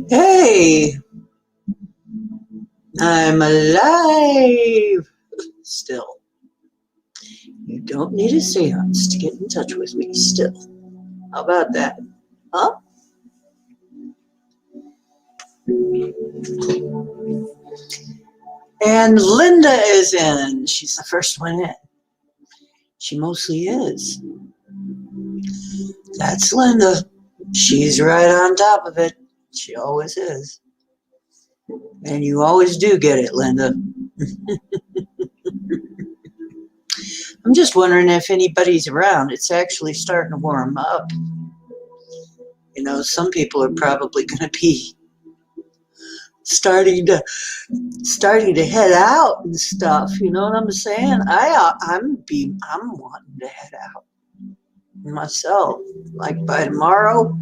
Hey, I'm alive still. You don't need a seance to get in touch with me still. How about that? Huh? And Linda is in. She's the first one in. She mostly is. That's Linda. She's right on top of it. She always is. And you always do get it, Linda. I'm just wondering if anybody's around. It's actually starting to warm up. You know, some people are probably going to be starting to head out and stuff. You know what I'm saying? I'm wanting to head out myself. Like by tomorrow,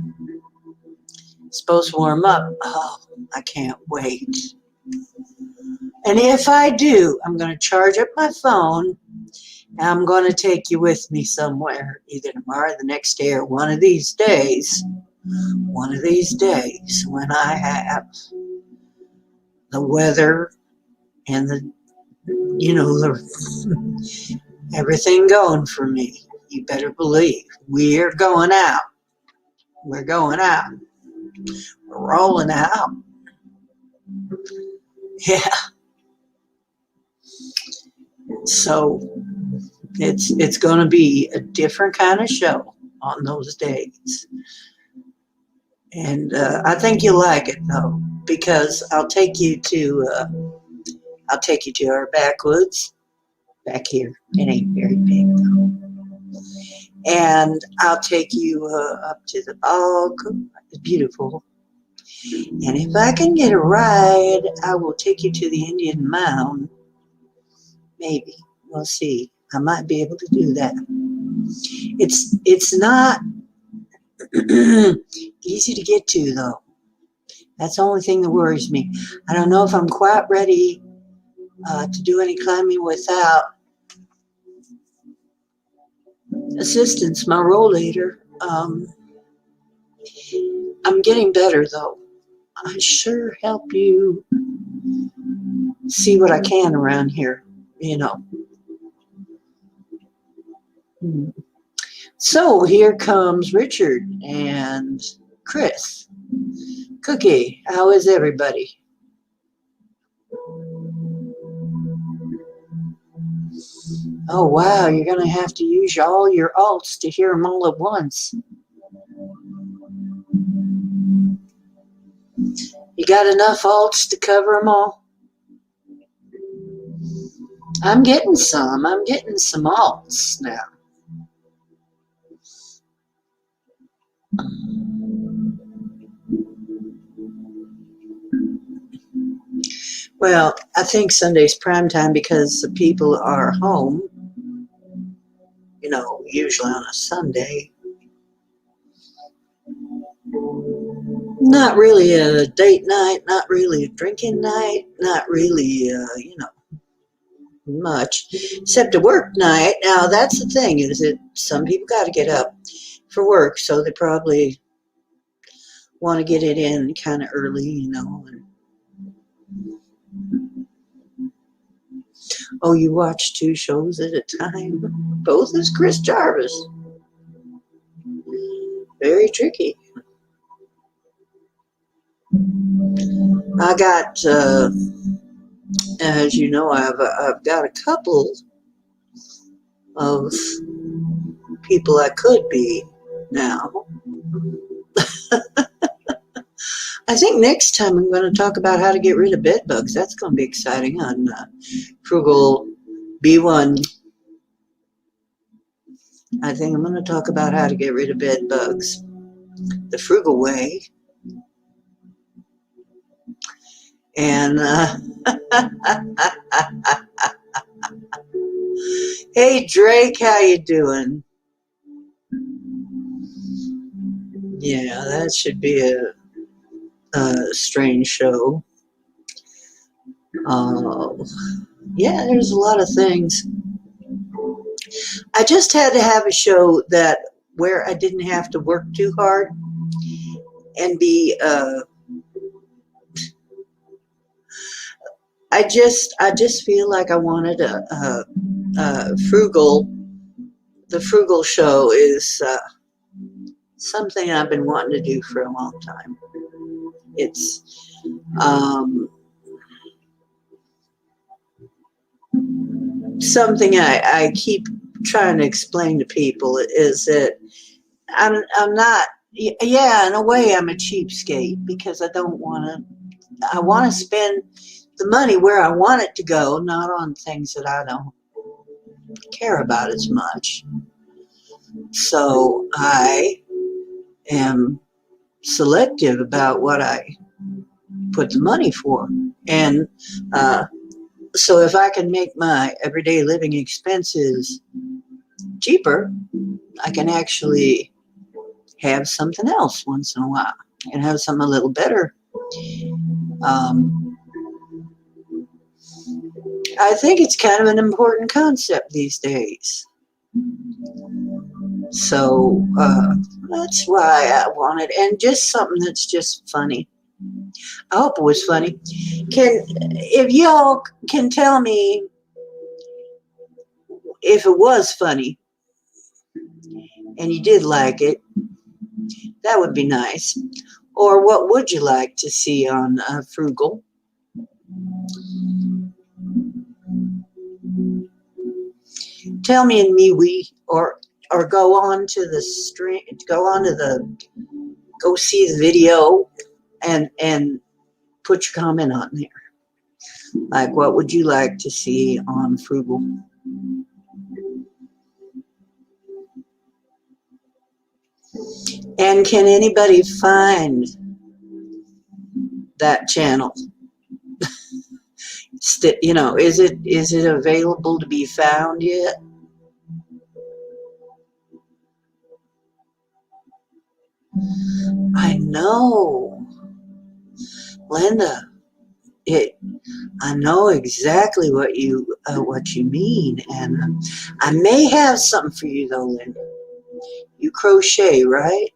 it's supposed to warm up. Oh, I can't wait. And if I do, I'm going to charge up my phone and I'm going to take you with me somewhere, either tomorrow or the next day or one of these days. One of these days when I have the weather and everything going for me. You better believe we're going out. We're going out. We're rolling out. Yeah. So it's going to be a different kind of show on those days. And I think you'll like it though, because I'll take you to our backwoods back here. It ain't very big though. And I'll take you up to the bog. It's beautiful. And if I can get a ride, I will take you to the Indian Mound. Maybe. We'll see. I might be able to do that. It's not easy to get to, though. That's the only thing that worries me. I don't know if I'm quite ready to do any climbing without assistance, my rollator. I'm getting better, though. I sure help you see what I can around here, you know. So here comes Richard and Chris. Cookie, how is everybody? Oh, wow, you're going to have to use all your alts to hear them all at once. You got enough alts to cover them all? I'm getting some alts now. Well, I think Sunday's prime time because the people are home, you know, usually on a Sunday. Not really a date night, not really a drinking night, not really, much, except a work night. Now, that's the thing, is that some people got to get up for work, so they probably want to get it in kind of early, you know. Oh, you watch 2 shows at a time? Both as Chris Jarvis. Very tricky. I got, as you know, I've got a couple of people I could be now. I think next time I'm going to talk about how to get rid of bed bugs. That's going to be exciting on Frugal B1. I think I'm going to talk about how to get rid of bed bugs the frugal way. And hey Drake, how you doing? Yeah, that should be a strange show. Uh, yeah, there's a lot of things. I just had to have a show that where I didn't have to work too hard and be. I just feel like I wanted a frugal. The frugal show is something I've been wanting to do for a long time. It's something I keep trying to explain to people is that I'm not. Yeah, in a way, I'm a cheapskate because I don't want to. I want to spend the money where I want it to go, not on things that I don't care about as much. So I am selective about what I put the money for. And so if I can make my everyday living expenses cheaper, I can actually have something else once in a while and have something a little better. Um, I think it's kind of an important concept these days. So that's why I wanted, and just something that's just funny. I hope it was funny. If y'all can tell me if it was funny and you did like it, that would be nice. Or what would you like to see on Frugal? Tell me in MeWe, or go on to the stream, go see the video and put your comment on there. Like, what would you like to see on Frugal? And can anybody find that channel? Is it available to be found yet? I know, Linda. I know exactly what you mean, and I may have something for you though, Linda. You crochet, right?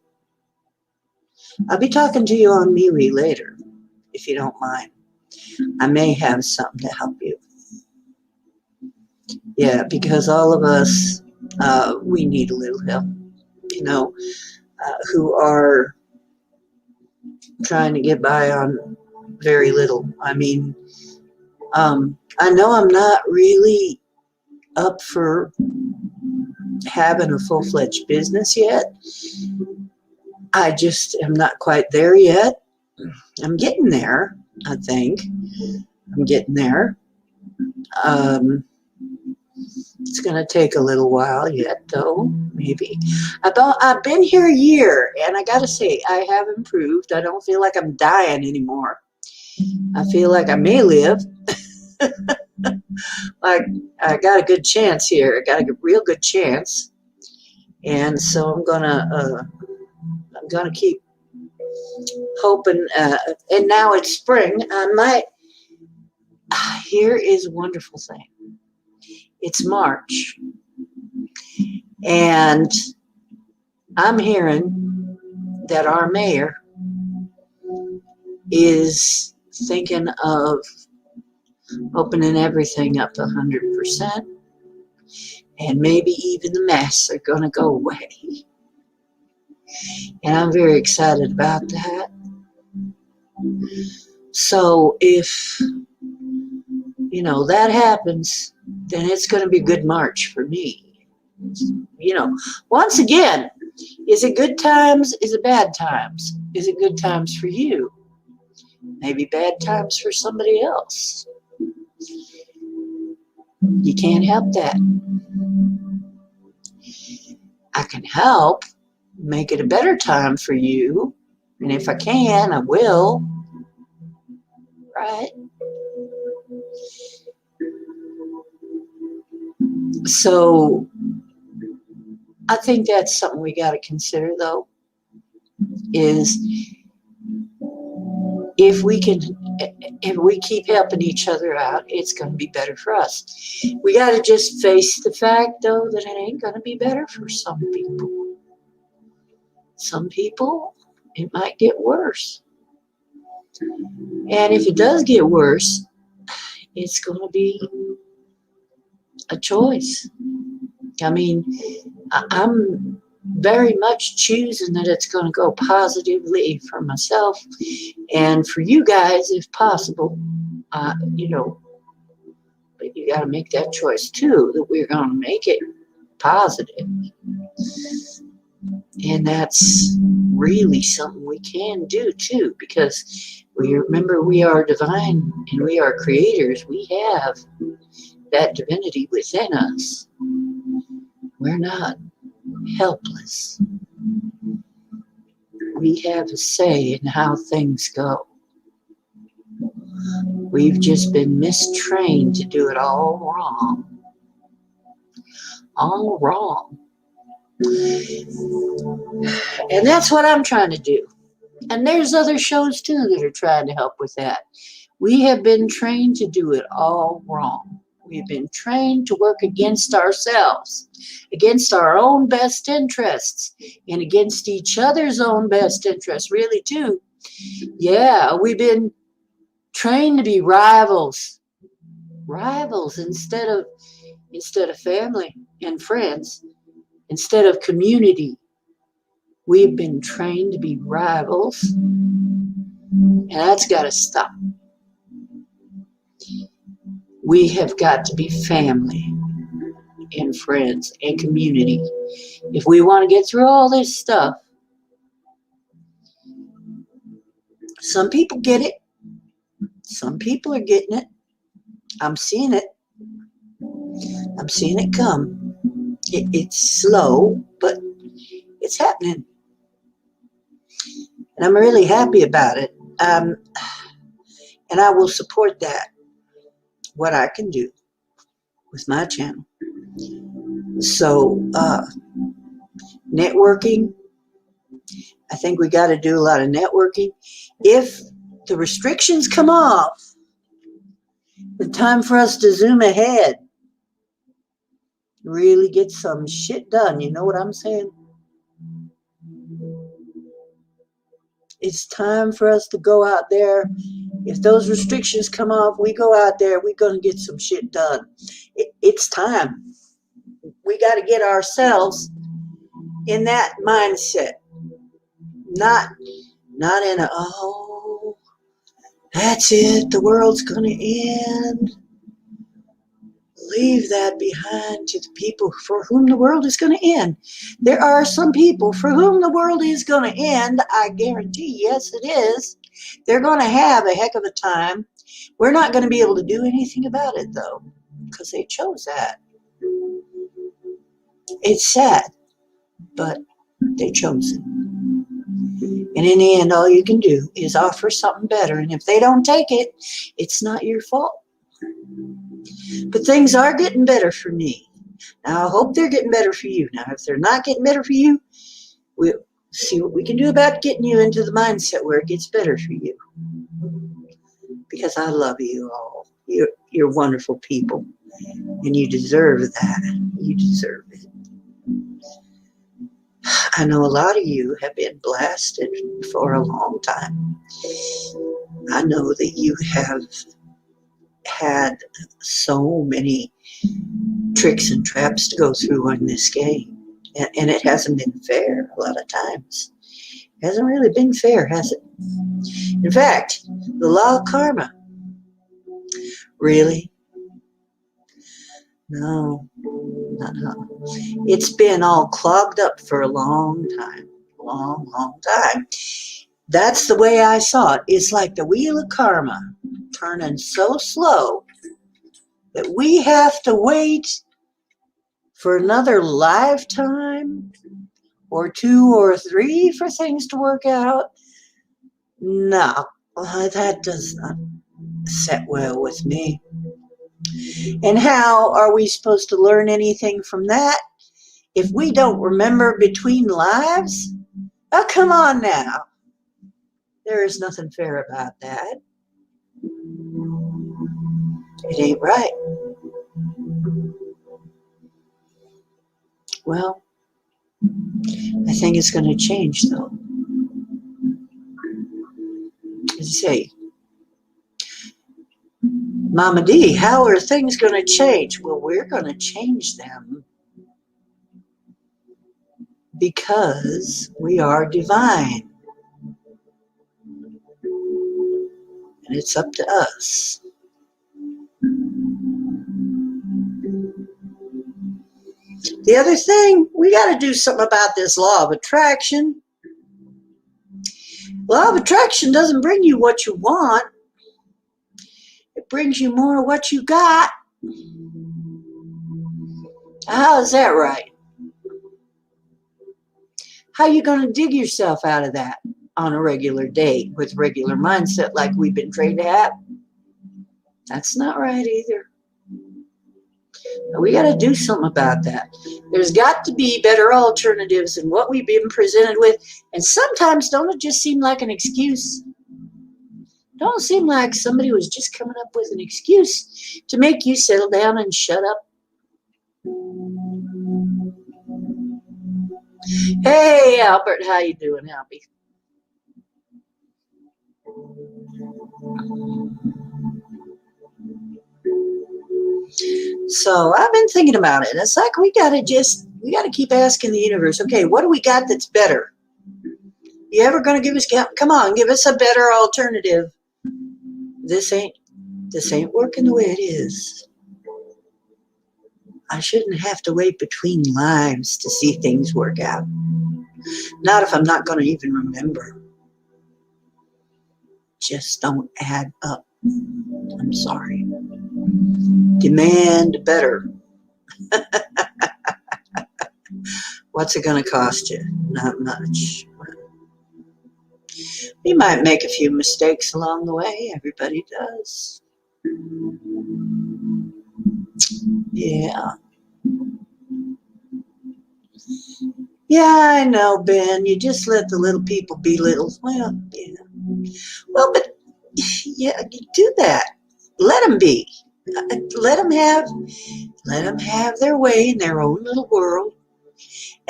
I'll be talking to you on MeWe later, if you don't mind. I may have something to help you. Yeah, because all of us, we need a little help, you know, who are trying to get by on very little. I mean, I know I'm not really up for having a full-fledged business yet. I just am not quite there yet. I'm getting there, I think. I'm getting there. It's going to take a little while yet, though, maybe. I've been here a year, and I got to say, I have improved. I don't feel like I'm dying anymore. I feel like I may live. Like, I got a good chance here. I got a real good chance. And so I'm gonna keep hoping. And now it's spring. I might. Here is a wonderful thing. It's March, and I'm hearing that our mayor is thinking of opening everything up 100%, and maybe even the masks are going to go away. And I'm very excited about that. So if that happens, then it's going to be a good March for me. Once again, is it good times? Is it bad times? Is it good times for you? Maybe bad times for somebody else. You can't help that. I can help make it a better time for you. And if I can, I will. right? So I think that's something we got to consider, though, is if we keep helping each other out, it's going to be better for us. We got to just face the fact, though, that it ain't going to be better for some people. Some people, it might get worse. And if it does get worse, it's going to be a choice. I mean, I'm very much choosing that it's going to go positively for myself and for you guys, if possible. You know, but you got to make that choice too, that we're going to make it positive. And that's really something we can do too, because we remember we are divine and we are creators. We have that divinity within us. We're not helpless. We have a say in how things go. We've just been mistrained to do it all wrong. All wrong. And that's what I'm trying to do. And there's other shows too that are trying to help with that. We have been trained to do it all wrong. We've been trained to work against ourselves, against our own best interests, and against each other's own best interests, really, too. Yeah, we've been trained to be rivals. Rivals instead of family and friends, instead of community. We've been trained to be rivals, and that's got to stop. We have got to be family and friends and community. If we want to get through all this stuff, some people get it. Some people are getting it. I'm seeing it. I'm seeing it come. It's slow, but it's happening. And I'm really happy about it. And I will support that, what I can do with my channel. So, networking, I think we got to do a lot of networking. If the restrictions come off, the time for us to zoom ahead, really get some shit done. You know what I'm saying? It's time for us to go out there. If those restrictions come off, we go out there, we're going to get some shit done. It's time. We got to get ourselves in that mindset. Not in a, oh, that's it, the world's going to end. Leave that behind to the people for whom the world is going to end. There are some people for whom the world is going to end. I guarantee, yes, it is. They're going to have a heck of a time. We're not going to be able to do anything about it, though, because they chose that. It's sad, but they chose it. And in the end, all you can do is offer something better. And if they don't take it, it's not your fault. But things are getting better for me. Now, I hope they're getting better for you. Now, if they're not getting better for you, we'll see what we can do about getting you into the mindset where it gets better for you. Because I love you all. You're wonderful people. And you deserve that. You deserve it. I know a lot of you have been blasted for a long time. I know that you have had so many tricks and traps to go through in this game. And it hasn't been fair a lot of times. It hasn't really been fair, has it? In fact, the law of karma. Really? No. It's been all clogged up for a long time. Long time. That's the way I saw it. It's like the wheel of karma turning so slow that we have to wait for another lifetime or 2 or 3 for things to work out. No, that does not. set well with me. And how are we supposed to learn anything from that if we don't remember between lives? Oh, come on now. There is nothing fair about that. It ain't right. Well, I think it's going to change, though. As you say, Mama D, how are things going to change? Well, we're going to change them because we are divine. And it's up to us. The other thing, we got to do something about this law of attraction. Law of attraction doesn't bring you what you want. It brings you more of what you got. How is that right? How are you going to dig yourself out of that on a regular day with regular mindset like we've been trained to have? That's not right either. We got to do something about that. There's got to be better alternatives than what we've been presented with. And sometimes don't it just seem like an excuse? Don't seem like somebody was just coming up with an excuse to make you settle down and shut up. Hey, Albert, how you doing, Albie? So I've been thinking about it. It's like we got to keep asking the universe, okay, what do we got that's better? You ever going to give us, come on, give us a better alternative. This ain't working the way it is. I shouldn't have to wait between lives to see things work out. Not if I'm not going to even remember. Just don't add up. I'm sorry. Demand better. What's it going to cost you? Not much. You might make a few mistakes along the way. Everybody does. Yeah. Yeah, I know, Ben. You just let the little people be little. Well, yeah. Well, but yeah, you do that. Let them be. Let them have their way in their own little world.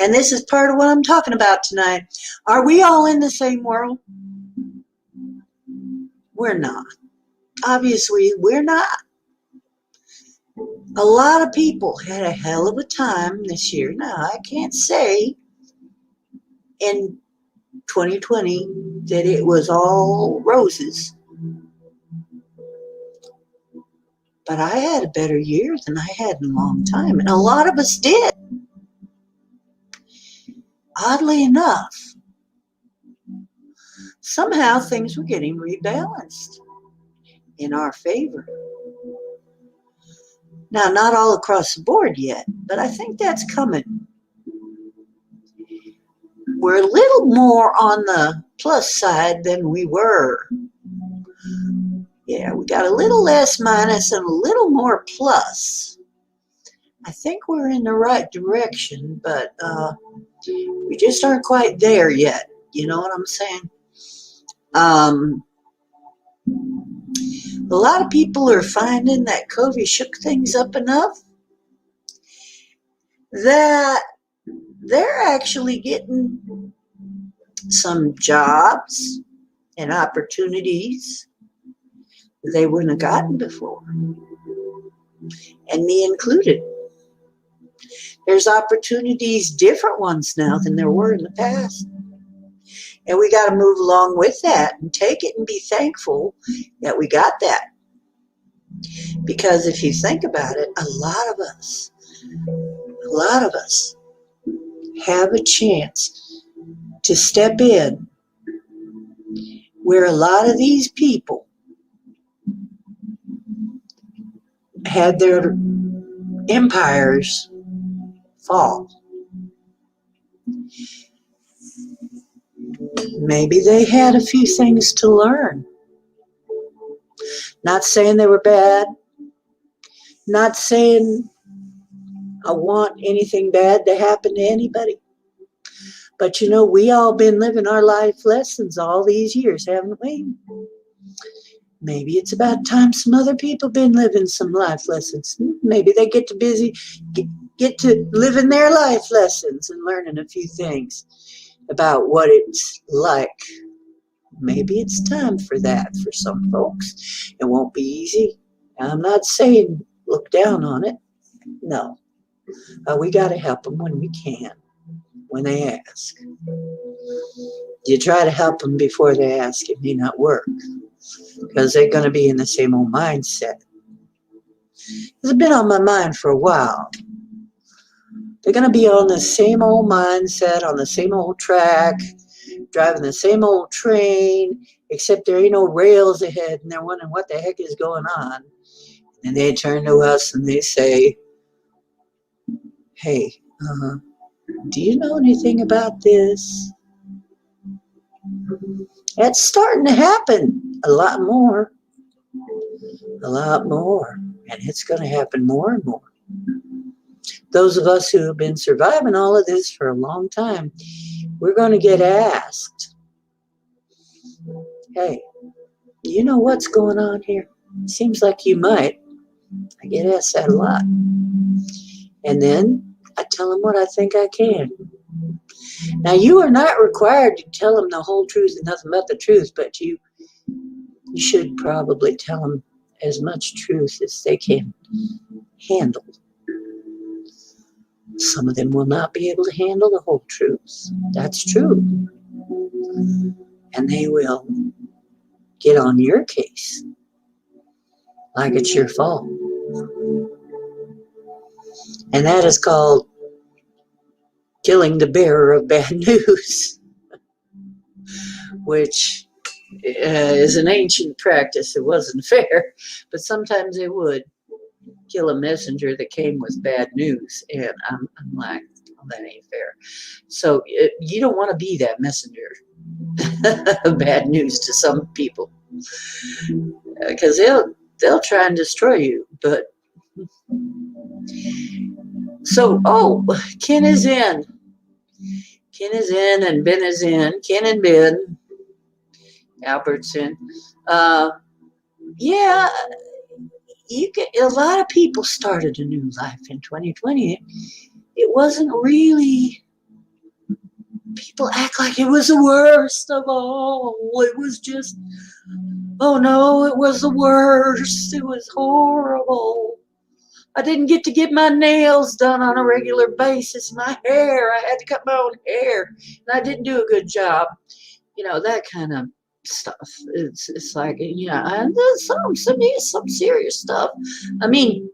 And this is part of what I'm talking about tonight. Are we all in the same world? We're not. Obviously, we're not. A lot of people had a hell of a time this year. Now, I can't say in 2020 that it was all roses. But I had a better year than I had in a long time. And a lot of us did. Oddly enough, somehow things were getting rebalanced in our favor. Now, not all across the board yet, but I think that's coming. We're a little more on the plus side than we were. Yeah, we got a little less minus and a little more plus. I think we're in the right direction, but we just aren't quite there yet. You know what I'm saying? A lot of people are finding that COVID shook things up enough that they're actually getting some jobs and opportunities they wouldn't have gotten before, and me included. There's opportunities, different ones now than there were in the past. And we got to move along with that and take it and be thankful that we got that. Because if you think about it, a lot of us have a chance to step in where a lot of these people had their empires fall. Maybe they had a few things to learn. Not saying they were bad. Not saying I want anything bad to happen to anybody. But you know, we all been living our life lessons all these years, haven't we? Maybe it's about time some other people been living some life lessons. Maybe they get to living their life lessons and learning a few things about what it's like. Maybe it's time for that for some folks. It won't be easy. I'm not saying look down on it. No. We got to help them when we can, when they ask. You try to help them before they ask, it may not work, because they're going to be in the same old mindset. It's been on my mind for a while. They're going to be on the same old mindset, on the same old track, driving the same old train, except there ain't no rails ahead, and they're wondering what the heck is going on. And they turn to us and they say, hey, do you know anything about this? That's starting to happen a lot more. A lot more. And it's going to happen more and more. Those of us who have been surviving all of this for a long time, we're going to get asked, hey, do you know what's going on here? Seems like you might. I get asked that a lot. And then I tell them what I think I can. Now, you are not required to tell them the whole truth and nothing but the truth, but you should probably tell them as much truth as they can handle. Some of them will not be able to handle the whole truth. That's true. And they will get on your case like it's your fault. And that is called killing the bearer of bad news, which is an ancient practice. It wasn't fair, but sometimes they would kill a messenger that came with bad news. And I'm like, oh, that ain't fair. So you don't want to be that messenger of bad news to some people, because they'll try and destroy you. But so, Ken is in. Ken is in, and Ben is in. Ken and Ben. Albert's in. Yeah, a lot of people started a new life in 2020. It wasn't really. People act like it was the worst of all. It was just, oh no, it was the worst. It was horrible. I didn't get my nails done on a regular basis. My hair, I had to cut my own hair, and I didn't do a good job. You know, that kind of stuff. It's like, and some serious stuff. I mean,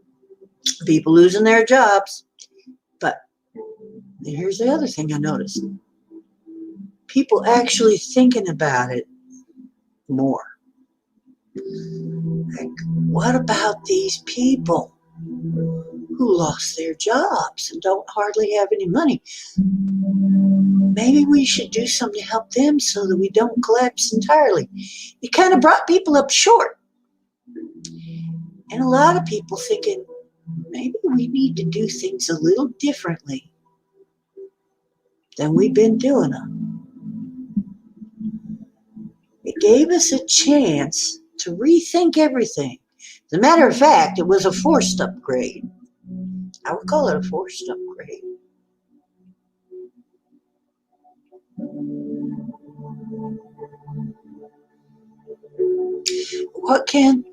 people losing their jobs. But here's the other thing I noticed. People actually thinking about it more. Like, what about these people who lost their jobs and don't hardly have any money? Maybe we should do something to help them so that we don't collapse entirely. It kind of brought people up short. And a lot of people thinking, maybe we need to do things a little differently than we've been doing them. It gave us a chance to rethink everything. As a matter of fact, it was a forced upgrade. I would call it a forced upgrade. What can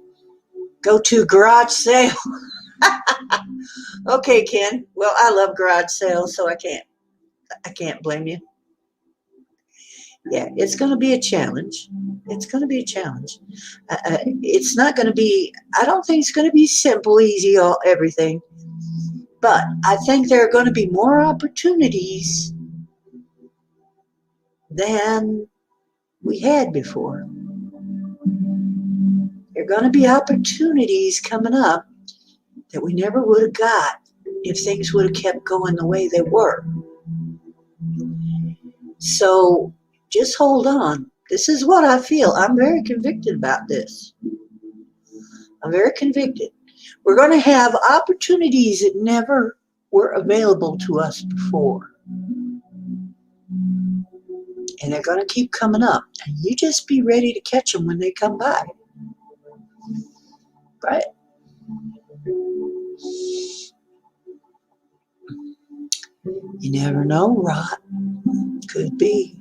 go to garage sale? Okay, Ken. Well, I love garage sales, so I can't blame you. Yeah, it's going to be a challenge. It's going to be a challenge. It's not going to be, I don't think it's going to be simple, easy, everything. But I think there are going to be more opportunities than we had before. There are going to be opportunities coming up that we never would have got if things would have kept going the way they were. So just hold on. This is what I feel. I'm very convicted about this. I'm very convicted. We're going to have opportunities that never were available to us before. And they're going to keep coming up. And you just be ready to catch them when they come by. Right? You never know, Rod. Could be.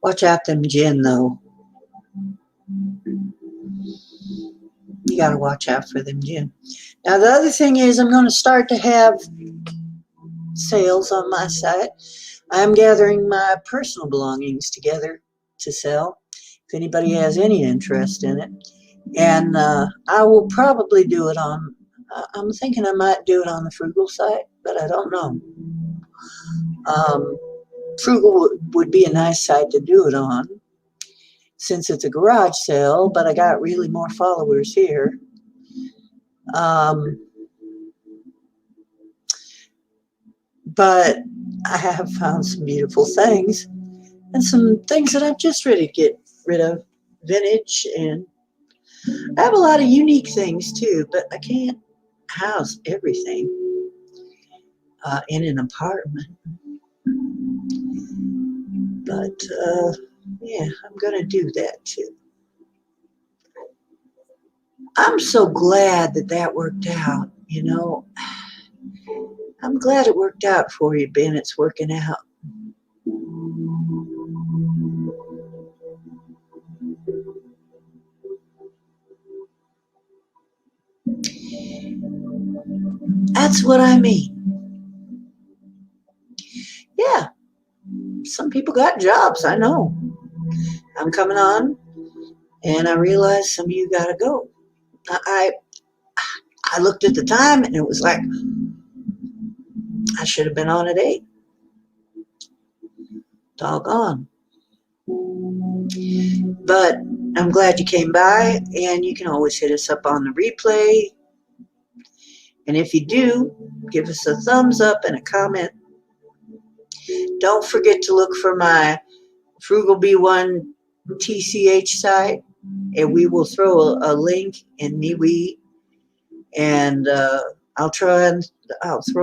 Watch out them gin, though. You got to watch out for them gin. Now, the other thing is I'm going to start to have sales on my site. I'm gathering my personal belongings together to sell, if anybody has any interest in it. And I will probably do it on, I'm thinking I might do it on the Frugal site, but I don't know. Frugal would be a nice site to do it on, since it's a garage sale, but I got really more followers here. But I have found some beautiful things and some things that I'm just ready to get rid of. Vintage, and I have a lot of unique things too, but I can't house everything in an apartment. But yeah, I'm going to do that too. I'm so glad that that worked out, you know. I'm glad it worked out for you, Ben. It's working out. That's what I mean. Yeah, some people got jobs, I know. I'm coming on, and I realized some of you got to go. I looked at the time, and it was like, I should have been on at 8. Doggone. But I'm glad you came by, and you can always hit us up on the replay. And if you do, give us a thumbs up and a comment. Don't forget to look for my Frugal B1 TCH site, and we will throw a link in MeWe, and I'll throw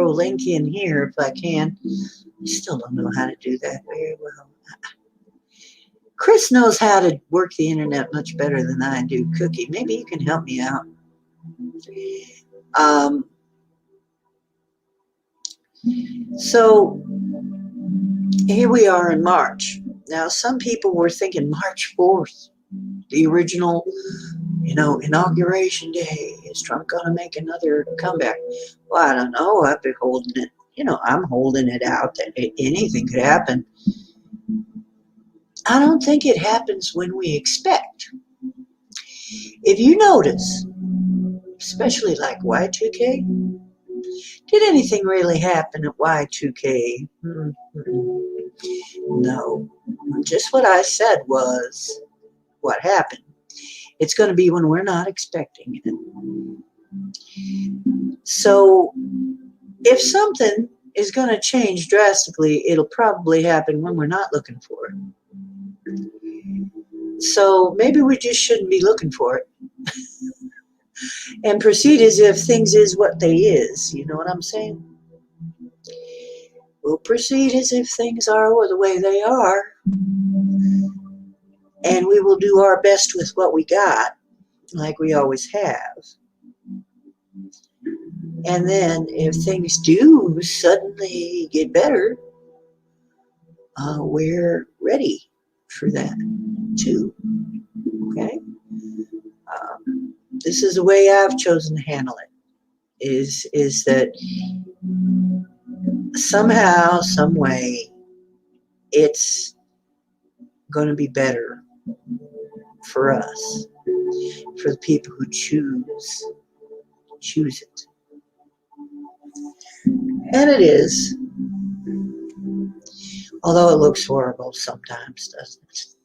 a link in here if I can. I still don't know how to do that very well. Chris knows how to work the internet much better than I do. Cookie, maybe you can help me out. So here we are in March. Now, some people were thinking March 4th, the original, inauguration day. Is Trump going to make another comeback? Well, I don't know. I've been holding it. I'm holding it out that anything could happen. I don't think it happens when we expect. If you notice, especially like Y2K, did anything really happen at Y2K? No. Just what I said was what happened. It's going to be when we're not expecting it. So if something is going to change drastically, it'll probably happen when we're not looking for it. So maybe we just shouldn't be looking for it. And proceed as if things is what they is. You know what I'm saying? We'll proceed as if things are the way they are. And we will do our best with what we got, like we always have. And then if things do suddenly get better, we're ready for that too. Okay? This is the way I've chosen to handle it, is that somehow, some way, it's going to be better for us, for the people who choose it. And it is. Although it looks horrible sometimes, doesn't it?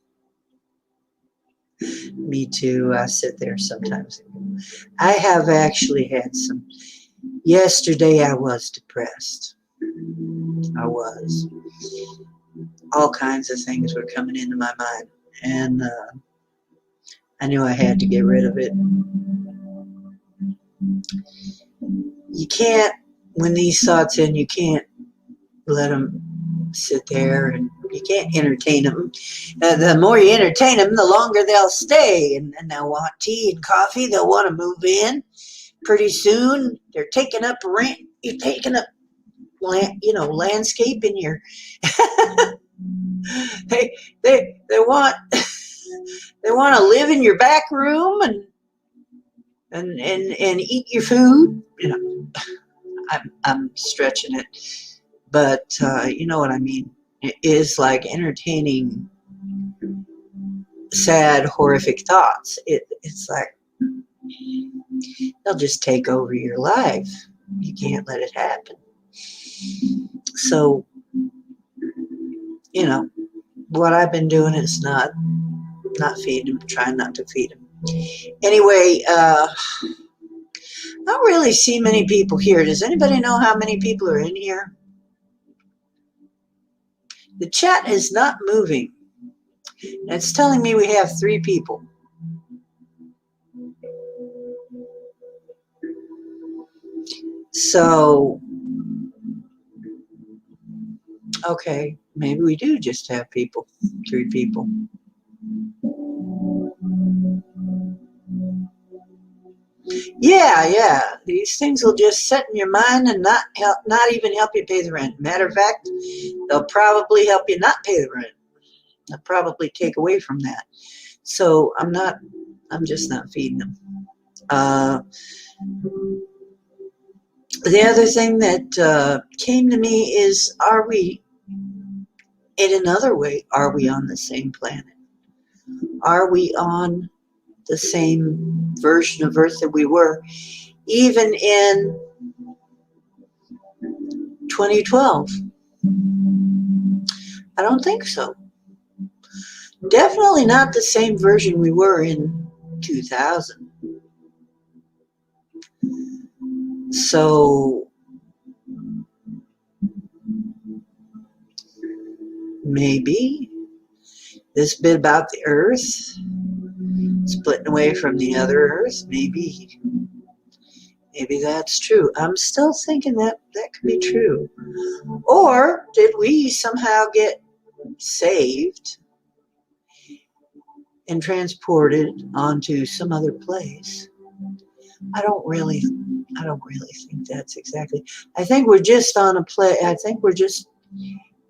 Me too. I sit there sometimes. I have actually had some. Yesterday I was depressed. I was. All kinds of things were coming into my mind. And I knew I had to get rid of it. You can't, when these thoughts in, you can't let them sit there, and you can't entertain them. The more you entertain them, the longer they'll stay, and they'll want tea and coffee. They'll want to move in. Pretty soon, they're taking up rent. You're taking up land, landscape in your. they they want they want to live in your back room and eat your food. I'm stretching it, but you know what I mean. It is like entertaining sad, horrific thoughts. It's like they'll just take over your life. You can't let it happen. So, what I've been doing is not feeding them, trying not to feed them. Anyway, I don't really see many people here. Does anybody know how many people are in here? The chat is not moving. It's telling me we have 3 people. So, okay, maybe we do just have 3 people. Yeah. These things will just set in your mind and not even help you pay the rent. Matter of fact, they'll probably help you not pay the rent. They'll probably take away from that. So I'm just not feeding them. The other thing that came to me is, in another way, are we on the same planet? Are we on the same version of Earth that we were even in 2012? I don't think so. Definitely not the same version we were in 2000. So maybe this bit about the Earth splitting away from the other Earth, maybe that's true. I'm still thinking that could be true. Or did we somehow get saved and transported onto some other place? I don't really think that's exactly. I think we're just I think we're just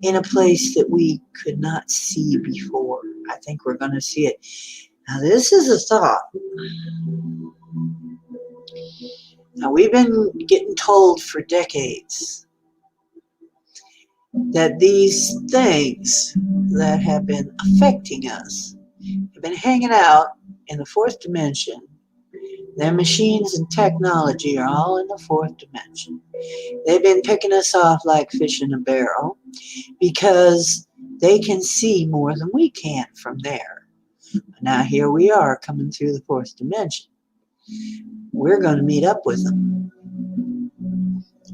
in a place that we could not see before. I think we're going to see it. Now, this is a thought. Now, we've been getting told for decades that these things that have been affecting us have been hanging out in the 4th dimension. Their machines and technology are all in the 4th dimension. They've been picking us off like fish in a barrel because they can see more than we can from there. Now here we are coming through the 4th dimension. We're going to meet up with them.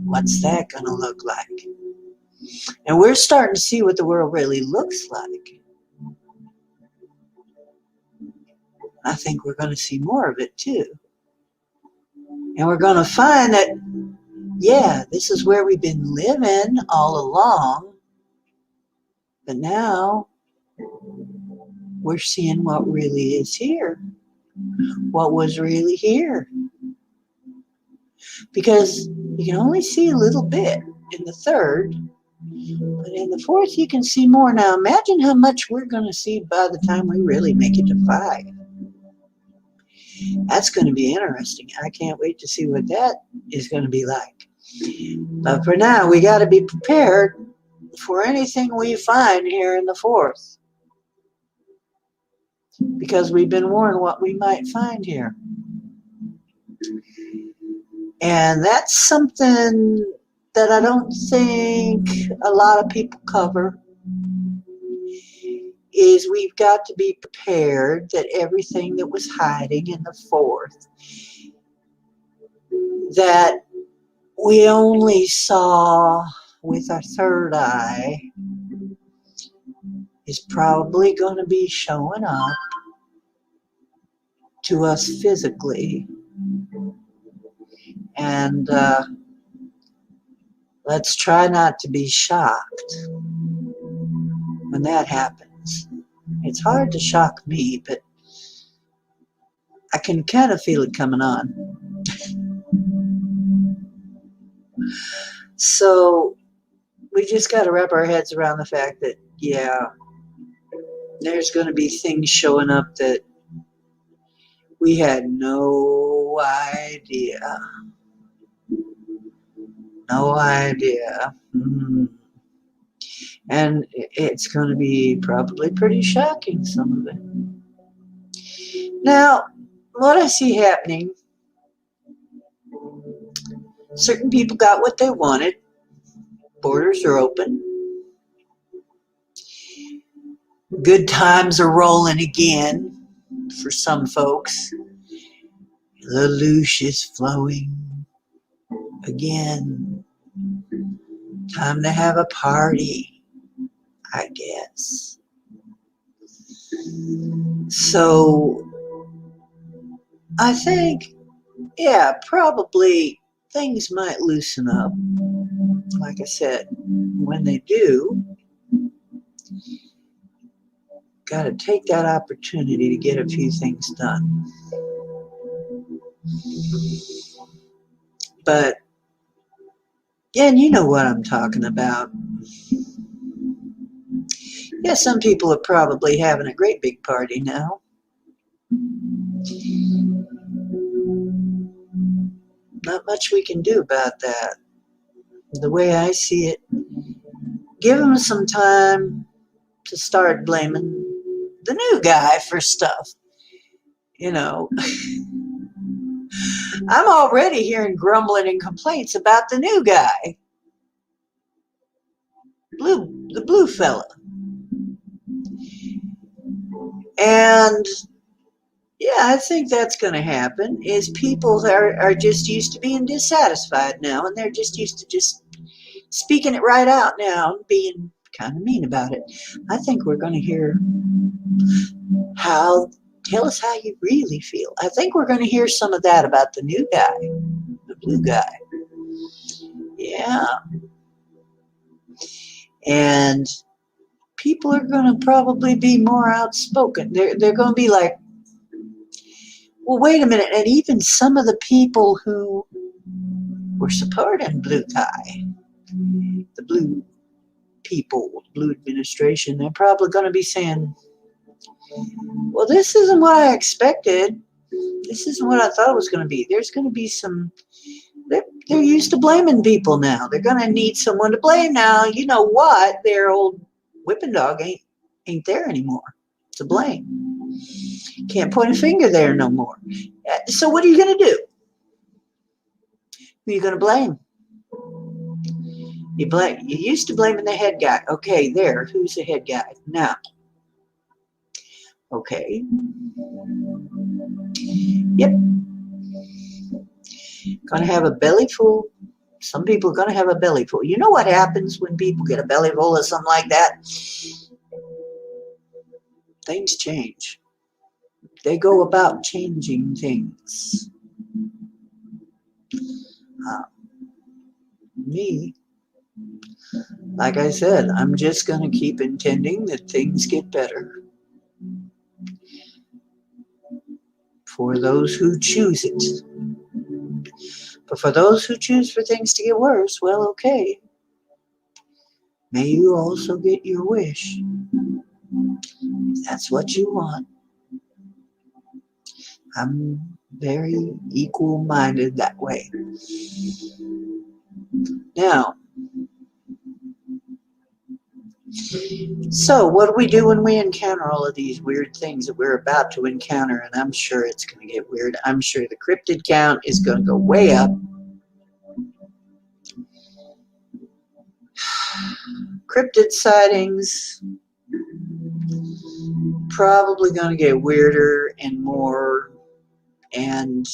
What's that going to look like? And we're starting to see what the world really looks like. I think we're going to see more of it too. And we're going to find that, yeah, this is where we've been living all along. But now we're seeing what really is here. What was really here. Because you can only see a little bit in the 3rd. But in the 4th, you can see more. Now, imagine how much we're going to see by the time we really make it to 5. That's going to be interesting. I can't wait to see what that is going to be like. But for now, we got to be prepared for anything we find here in the 4th. Because we've been warned what we might find here. And that's something that I don't think a lot of people cover, is we've got to be prepared that everything that was hiding in the 4th, that we only saw with our 3rd eye, is probably going to be showing up to us physically. And let's try not to be shocked when that happens. It's hard to shock me, but I can kind of feel it coming on. So we just got to wrap our heads around the fact that, yeah, there's going to be things showing up that we had no idea. No idea. And it's going to be probably pretty shocking, some of it. Now, what I see happening, certain people got what they wanted. Borders are open. Good times are rolling again for some folks. The loosh is flowing again. Time to have a party, I guess. So I think, yeah, probably things might loosen up. Like I said, when they do, got to take that opportunity to get a few things done. But, yeah, and you know what I'm talking about. Yeah, some people are probably having a great big party now. Not much we can do about that. The way I see it, give them some time to start blaming the new guy for stuff. You know, I'm already hearing grumbling and complaints about the new guy, the blue fella. And yeah, I think that's going to happen, is people are just used to being dissatisfied now, and they're just used to just speaking it right out now and being kind of mean about it. I think we're going to hear tell us how you really feel. I think we're going to hear some of that about the new guy, the blue guy. Yeah. And people are going to probably be more outspoken. They're going to be like, well, wait a minute. And even some of the people who were supporting blue guy, the blue people, blue administration, they're probably going to be saying, well, this isn't what I expected. This isn't what I thought it was going to be. There's going to be some, they're used to blaming people now. They're going to need someone to blame now. You know what? Their old whipping dog ain't there anymore to blame. Can't point a finger there no more. So what are you going to do? Who are you going to blame? You used to blaming the head guy. Okay, there. Who's the head guy now? Okay. Yep. Gonna have a belly full. Some people are gonna have a belly full. You know what happens when people get a belly full of something like that? Things change. They go about changing things. Me, like I said, I'm just gonna keep intending that things get better. For those who choose it. But for those who choose for things to get worse, well, okay. May you also get your wish. If that's what you want. I'm very equal-minded that way. Now, so what do we do when we encounter all of these weird things that we're about to encounter? And I'm sure it's going to get weird. I'm sure the cryptid count is going to go way up. Cryptid sightings probably going to get weirder and more, and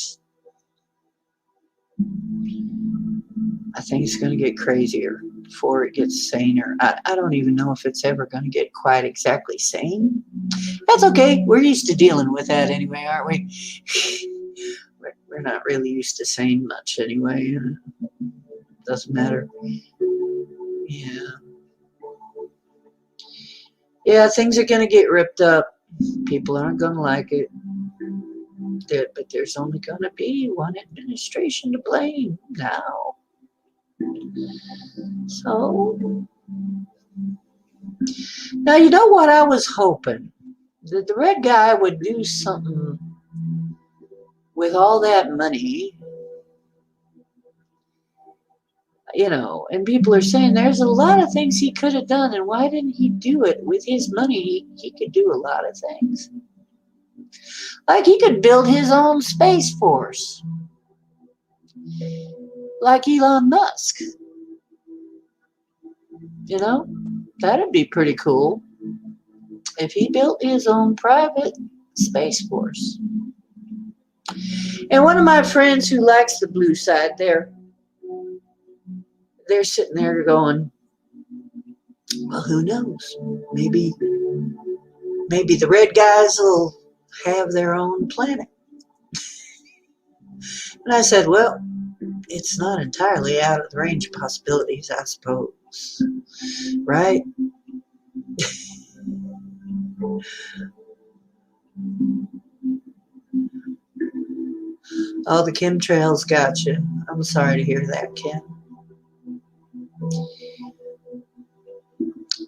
I think it's going to get crazier before it gets saner. I don't even know if it's ever going to get quite exactly sane. That's okay. We're used to dealing with that anyway, aren't we? We're not really used to saying much anyway. Doesn't matter. Yeah. Yeah, things are going to get ripped up. People aren't going to like it. But there's only going to be one administration to blame now. So, now you know what I was hoping? That the red guy would do something with all that money, you know, and people are saying there's a lot of things he could have done, and why didn't he do it? With his money, he could do a lot of things. Like he could build his own space force, like Elon Musk. You know, that'd be pretty cool if he built his own private space force. And one of my friends who likes the blue side, they're sitting there going, well, who knows? Maybe the red guys will have their own planet. And I said, well, it's not entirely out of the range of possibilities, I suppose. Right? Oh, the chemtrails got you. I'm sorry to hear that, Ken.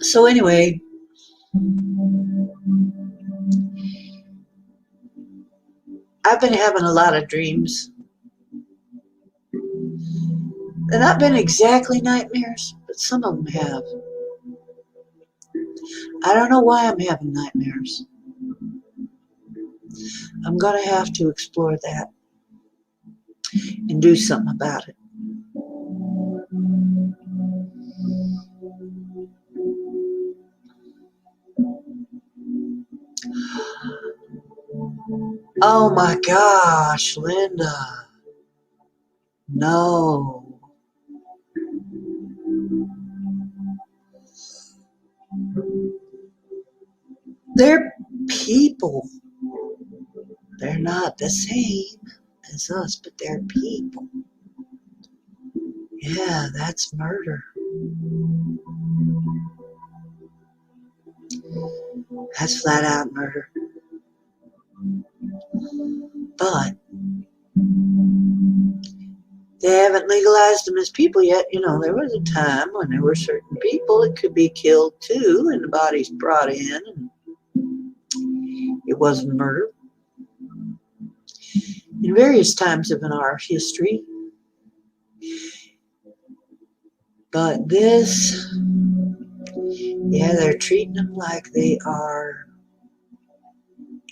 So anyway, I've been having a lot of dreams. They've not been exactly nightmares, but some of them have. I don't know why I'm having nightmares. I'm going to have to explore that and do something about it. Oh my gosh, Linda. No. They're people. They're not the same as us, but they're people. Yeah, that's murder. That's flat out murder. But they haven't legalized them as people yet. You know, there was a time when there were certain people that could be killed too, and the bodies brought in, and it wasn't murder. In various times of our history. But this, yeah, they're treating them like they are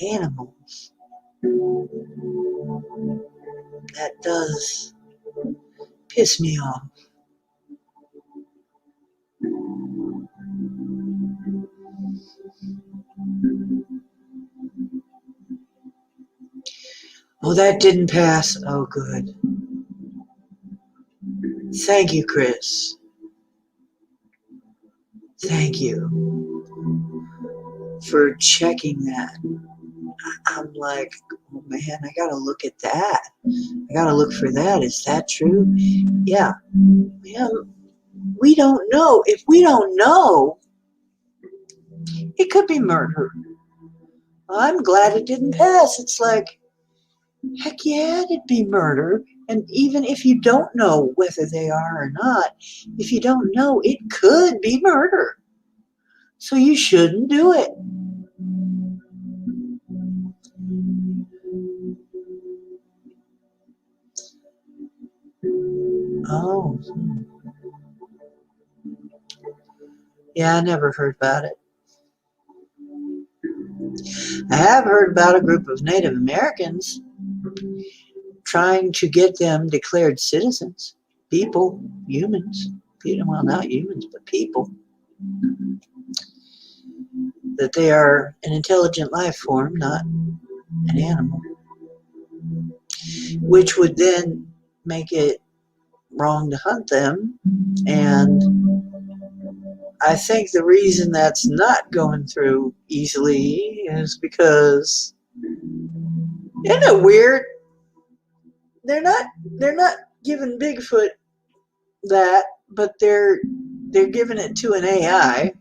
animals. That does piss me off. Oh, that didn't pass. Oh, good. Thank you, Chris. Thank you for checking that. I'm like, oh man, I gotta look at that. I gotta look for that. Is that true? Yeah. Yeah. We don't know. If we don't know, it could be murder. I'm glad it didn't pass. It's like, heck yeah, it'd be murder. And even if you don't know whether they are or not, if you don't know, it could be murder. So you shouldn't do it. Oh. Yeah, I never heard about it. I have heard about a group of Native Americans trying to get them declared citizens. People, humans. Well, not humans, but people. That they are an intelligent life form, not an animal. Which would then make it wrong to hunt them and I think the reason that's not going through easily is because, isn't it weird? They're not giving Bigfoot that, but they're giving it to an AI.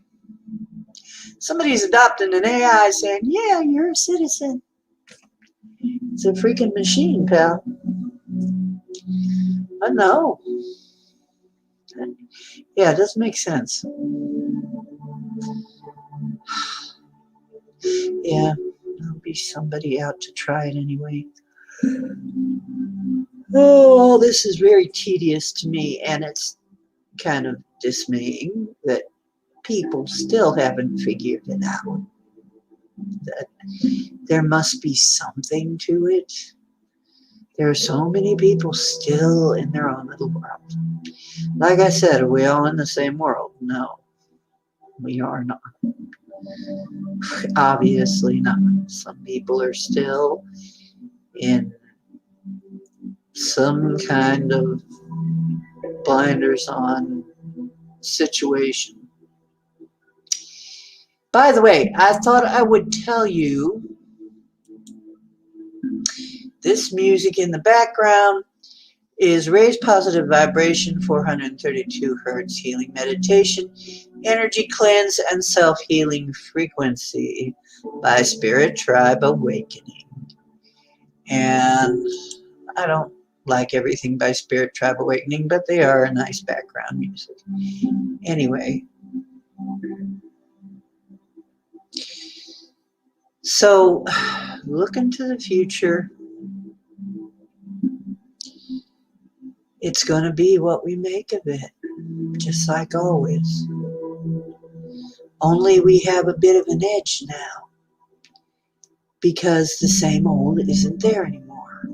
Somebody's adopting an AI saying, "Yeah, you're a citizen." It's a freaking machine, pal. I know. Yeah, it doesn't make sense. Yeah, there'll be somebody out to try it anyway. Oh, all this is very tedious to me, and it's kind of dismaying that people still haven't figured it out. That there must be something to it. There are so many people still in their own little world. Like I said, are we all in the same world? No, we are not. Obviously not. Some people are still in some kind of blinders on situation. By the way, I thought I would tell you this music in the background is raised positive vibration 432 hertz healing meditation, energy cleanse, and self-healing frequency by Spirit Tribe Awakening. And I don't like everything by Spirit Tribe Awakening, but they are a nice background music. Anyway, so look into the future. It's going to be what we make of it, just like always. Only we have a bit of an edge now, because the same old isn't there anymore.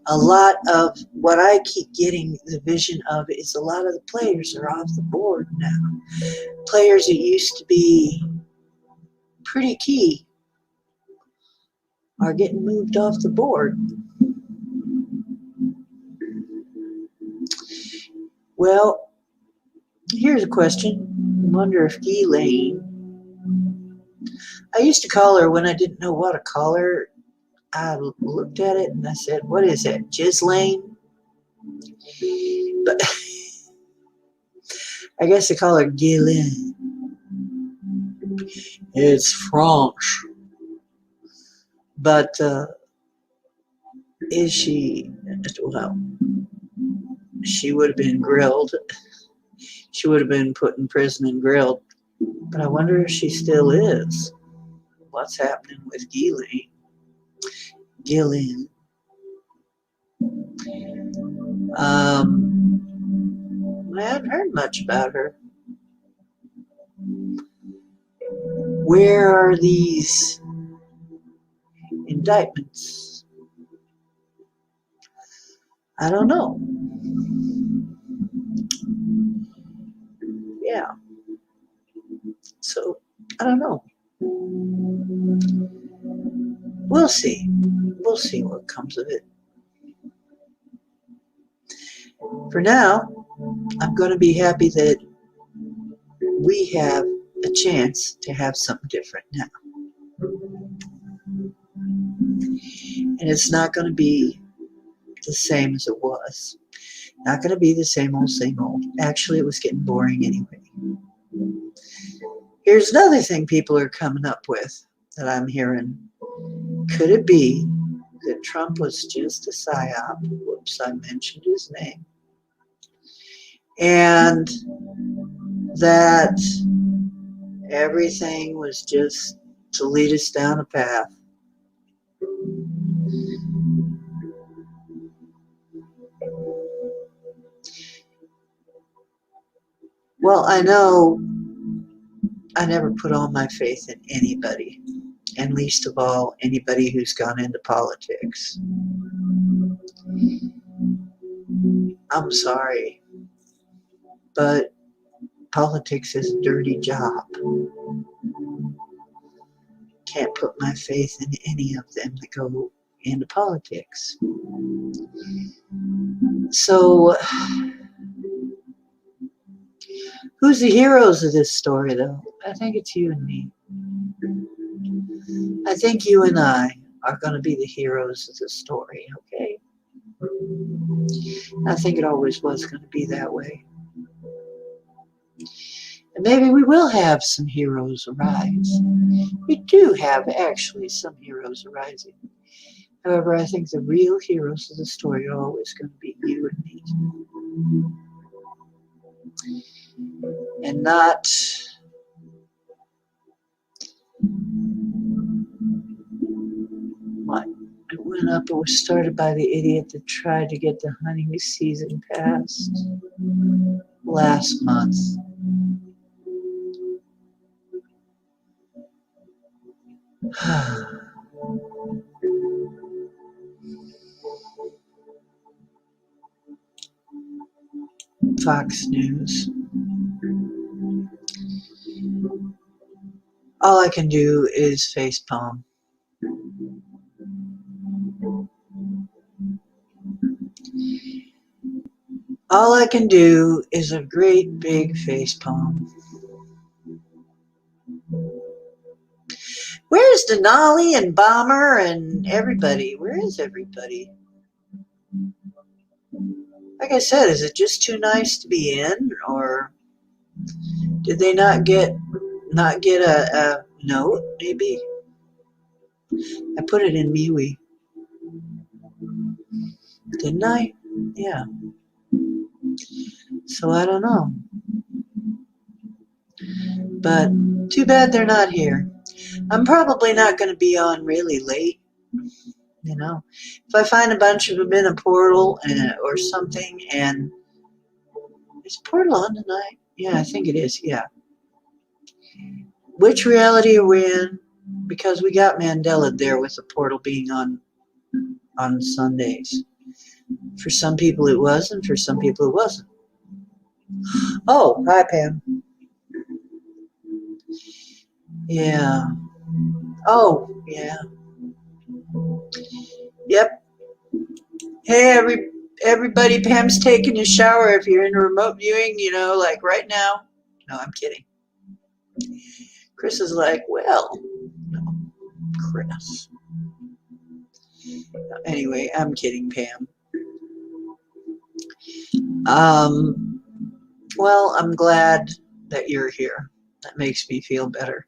A lot of what I keep getting the vision of is a lot of the players are off the board now. Players that used to be pretty key are getting moved off the board. Well, here's a question. I wonder if Elaine, I used to call her when I didn't know what to call her. I looked at it and I said, "What is that, Ghislaine?" But I guess they call her Ghislaine. It's French. But is she, well, she would have been grilled. She would have been put in prison and grilled. But I wonder if she still is. What's happening with Ghislaine? Gillian. I haven't heard much about her. Where are these indictments? I don't know. Yeah. So, I don't know. We'll see. We'll see what comes of it. For now, I'm going to be happy that we have a chance to have something different now. And it's not going to be the same as it was. Not going to be the same old, same old. Actually, it was getting boring anyway. Here's another thing people are coming up with that I'm hearing. Could it be that Trump was just a psyop? Whoops, I mentioned his name. And that everything was just to lead us down a path. Well, I know I never put all my faith in anybody, and least of all anybody who's gone into politics. I'm sorry, but politics is a dirty job. Can't put my faith in any of them that go into politics. So, Who's the heroes of this story, though? I think it's you and me. I think you and I are going to be the heroes of the story, okay? I think it always was going to be that way. And maybe we will have some heroes arise. We do have actually some heroes arising. However, I think the real heroes of the story are always going to be you and me. And not what it went up. It was started by the idiot that tried to get the hunting season passed last month. Fox News. All I can do is facepalm. All I can do is a great big facepalm. Where's Denali and Bomber and everybody? Where is everybody? Like I said, is it just too nice to be in, or did they not get a note? Maybe I put it in MeWe, didn't I? Yeah. So I don't know, but too bad they're not here. I'm probably not going to be on really late. You know, if I find a bunch of them in a portal or something, and is Portal on tonight? Yeah, I think it is. Yeah. Which reality are we in? Because we got Mandela there with the portal being on Sundays. For some people it was, and for some people it wasn't. Oh, hi Pam. Yeah. Oh, yeah. Yep. Hey, everybody. Pam's taking a shower. If you're in a remote viewing, you know, like right now. No, I'm kidding. Chris is like, well, no, Chris. Anyway, I'm kidding, Pam. Well, I'm glad that you're here. That makes me feel better.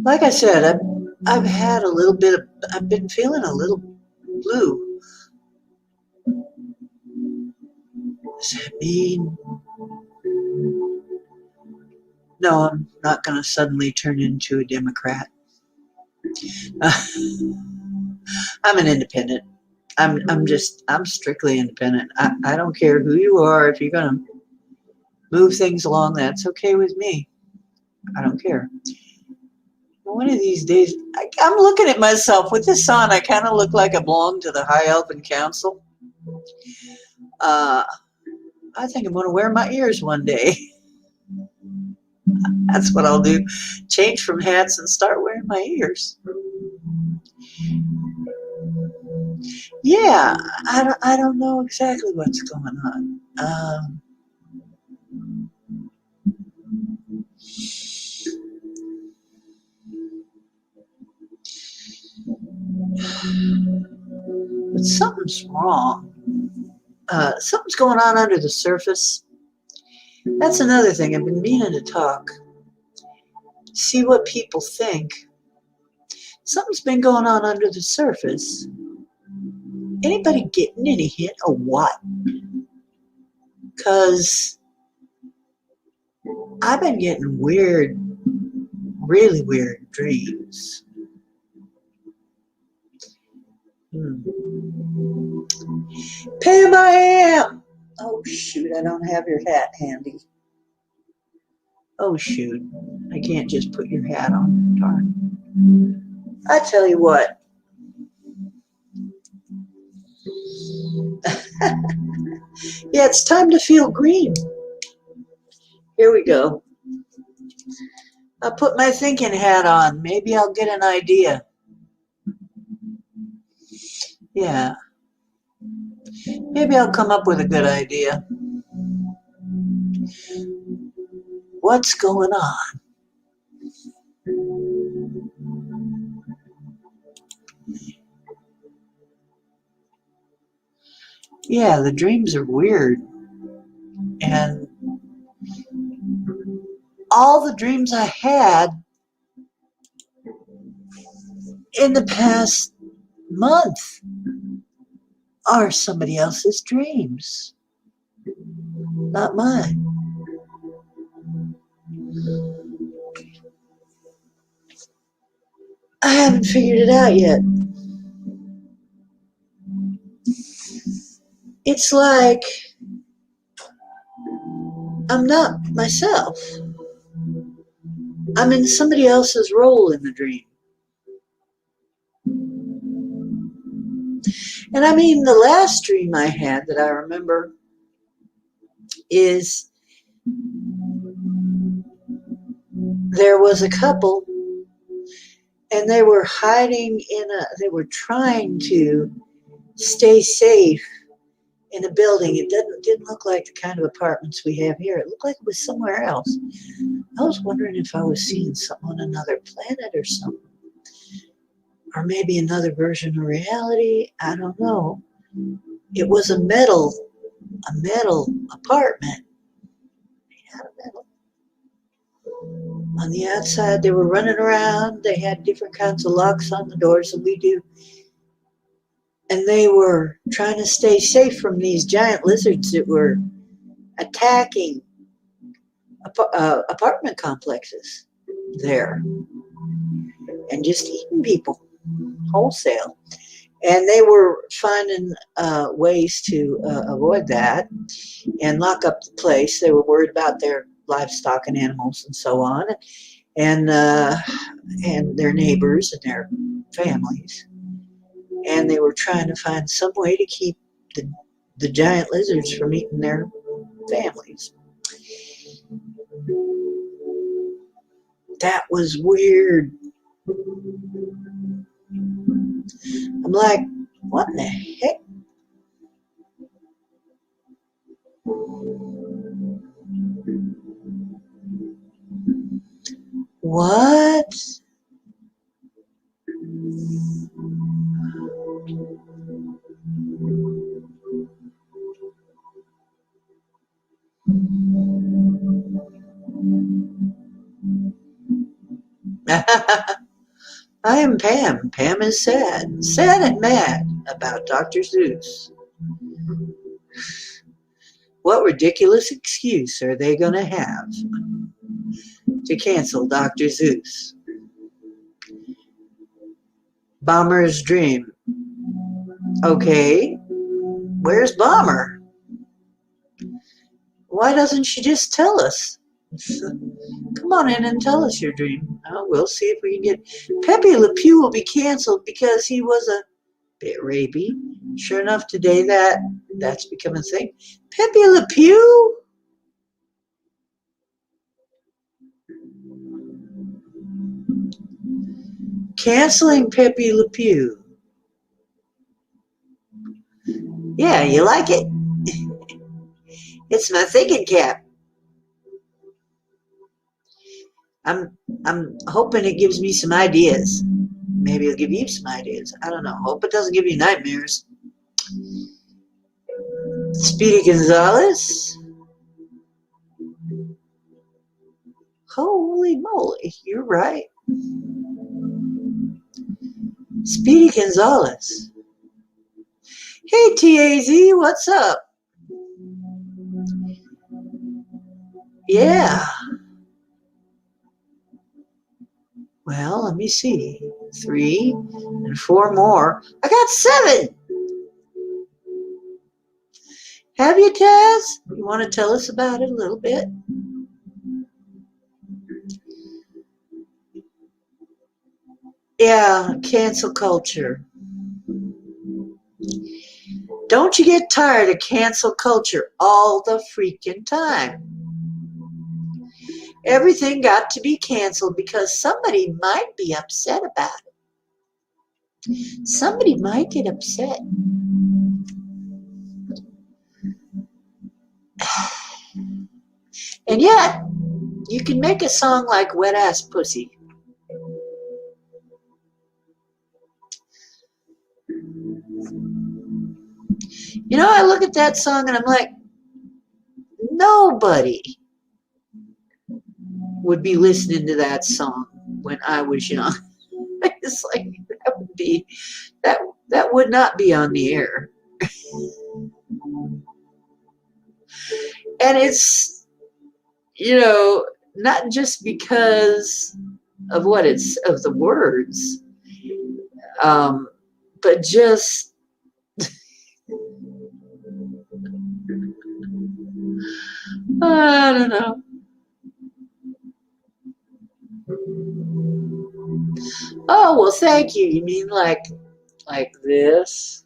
Like I said, I've had a little bit of, I've been feeling a little blue. Does that mean? No, I'm not going to suddenly turn into a Democrat. I'm an independent. I'm strictly independent. I don't care who you are. If you're going to move things along, that's okay with me. I don't care. One of these days, I'm looking at myself with this on. I kind of look like I belong to the High Elven Council. I think I'm going to wear my ears one day. That's what I'll do. Change from hats and start wearing my ears. Yeah, I don't know exactly what's going on. But something's wrong. Something's going on under the surface. That's another thing. I've been meaning to talk. See what people think. Something's been going on under the surface. Anybody getting any hint of what? Because I've been getting weird, really weird dreams. Pam, I am. Oh, shoot, I don't have your hat handy. Oh, shoot, I can't just put your hat on. Darn. I tell you what. Yeah, it's time to feel green. Here we go. I'll put my thinking hat on. Maybe I'll get an idea. Yeah. Maybe I'll come up with a good idea. What's going on? Yeah, the dreams are weird. And all the dreams I had in the past month are somebody else's dreams, not mine. I haven't figured it out yet. It's like I'm not myself. I'm in somebody else's role in the dream. And I mean, the last dream I had that I remember is there was a couple and they were hiding they were trying to stay safe in a building. It didn't look like the kind of apartments we have here. It looked like it was somewhere else. I was wondering if I was seeing something on another planet or something. Or maybe another version of reality. I don't know. It was a metal apartment. Made out of metal. On the outside, they were running around. They had different kinds of locks on the doors that we do. And they were trying to stay safe from these giant lizards that were attacking apartment complexes there and just eating people wholesale. And they were finding ways to avoid that and lock up the place. They were worried about their livestock and animals and so on, and their neighbors and their families. And they were trying to find some way to keep the giant lizards from eating their families. That was weird. I'm like, what in the heck? What? I am Pam. Pam is sad. Sad and mad about Dr. Zeus. What ridiculous excuse are they going to have to cancel Dr. Zeus? Bomber's dream. Okay, where's Bomber? Why doesn't she just tell us? Come on in and tell us your dream. We'll see if we can get... Pepe Le Pew will be canceled because he was a bit rapey. Sure enough, today that's become a thing. Pepe Le Pew? Canceling Pepe Le Pew. Yeah, you like it? It's my thinking cap. I'm hoping it gives me some ideas. Maybe it'll give you some ideas. I don't know. Hope it doesn't give you nightmares. Speedy Gonzalez. Holy moly, you're right. Speedy Gonzalez. Hey, TAZ, what's up? Yeah. Well, let me see. 3 and 4 more. I got 7. Have you, Taz? You want to tell us about it a little bit? Yeah, cancel culture. Don't you get tired of cancel culture all the freaking time? Everything got to be canceled because somebody might be upset about it. Somebody might get upset. And yet, You can make a song like Wet Ass Pussy. You know, I look at that song and I'm like, nobody would be listening to that song when I was young. It's like that that would not be on the air. And it's, you know, not just because of what it's of the words, um, but just I don't know. Oh well, thank you. You mean like this?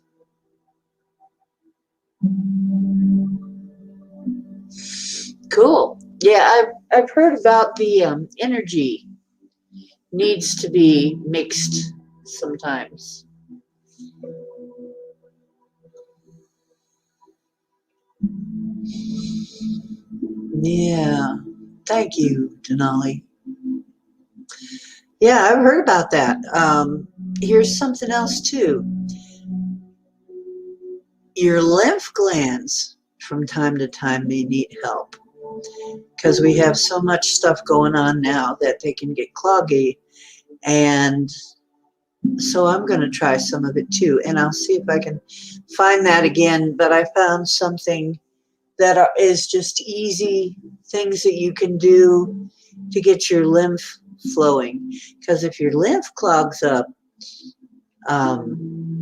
Cool. Yeah, I've heard about the energy needs to be mixed sometimes. Yeah. Thank you, Denali. Yeah, I've heard about that. Here's something else too. Your lymph glands from time to time may need help because we have so much stuff going on now that they can get cloggy. And so I'm going to try some of it too. And I'll see if I can find that again. But I found something that is just easy things that you can do to get your lymph flowing. Because if your lymph clogs up,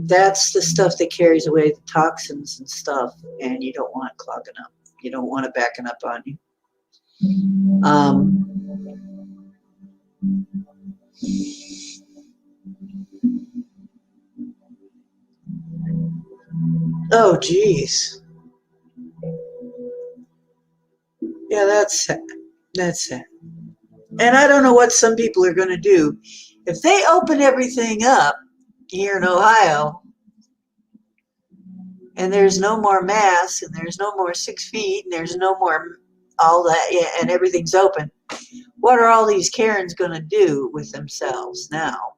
that's the stuff that carries away the toxins and stuff, and you don't want it clogging up. You don't want it backing up on you. Oh, geez. Yeah, that's sad. And I don't know what some people are going to do if they open everything up here in Ohio, and there's no more masks, and there's no more 6 feet, and there's no more all that, yeah, and everything's open. What are all these Karens going to do with themselves now?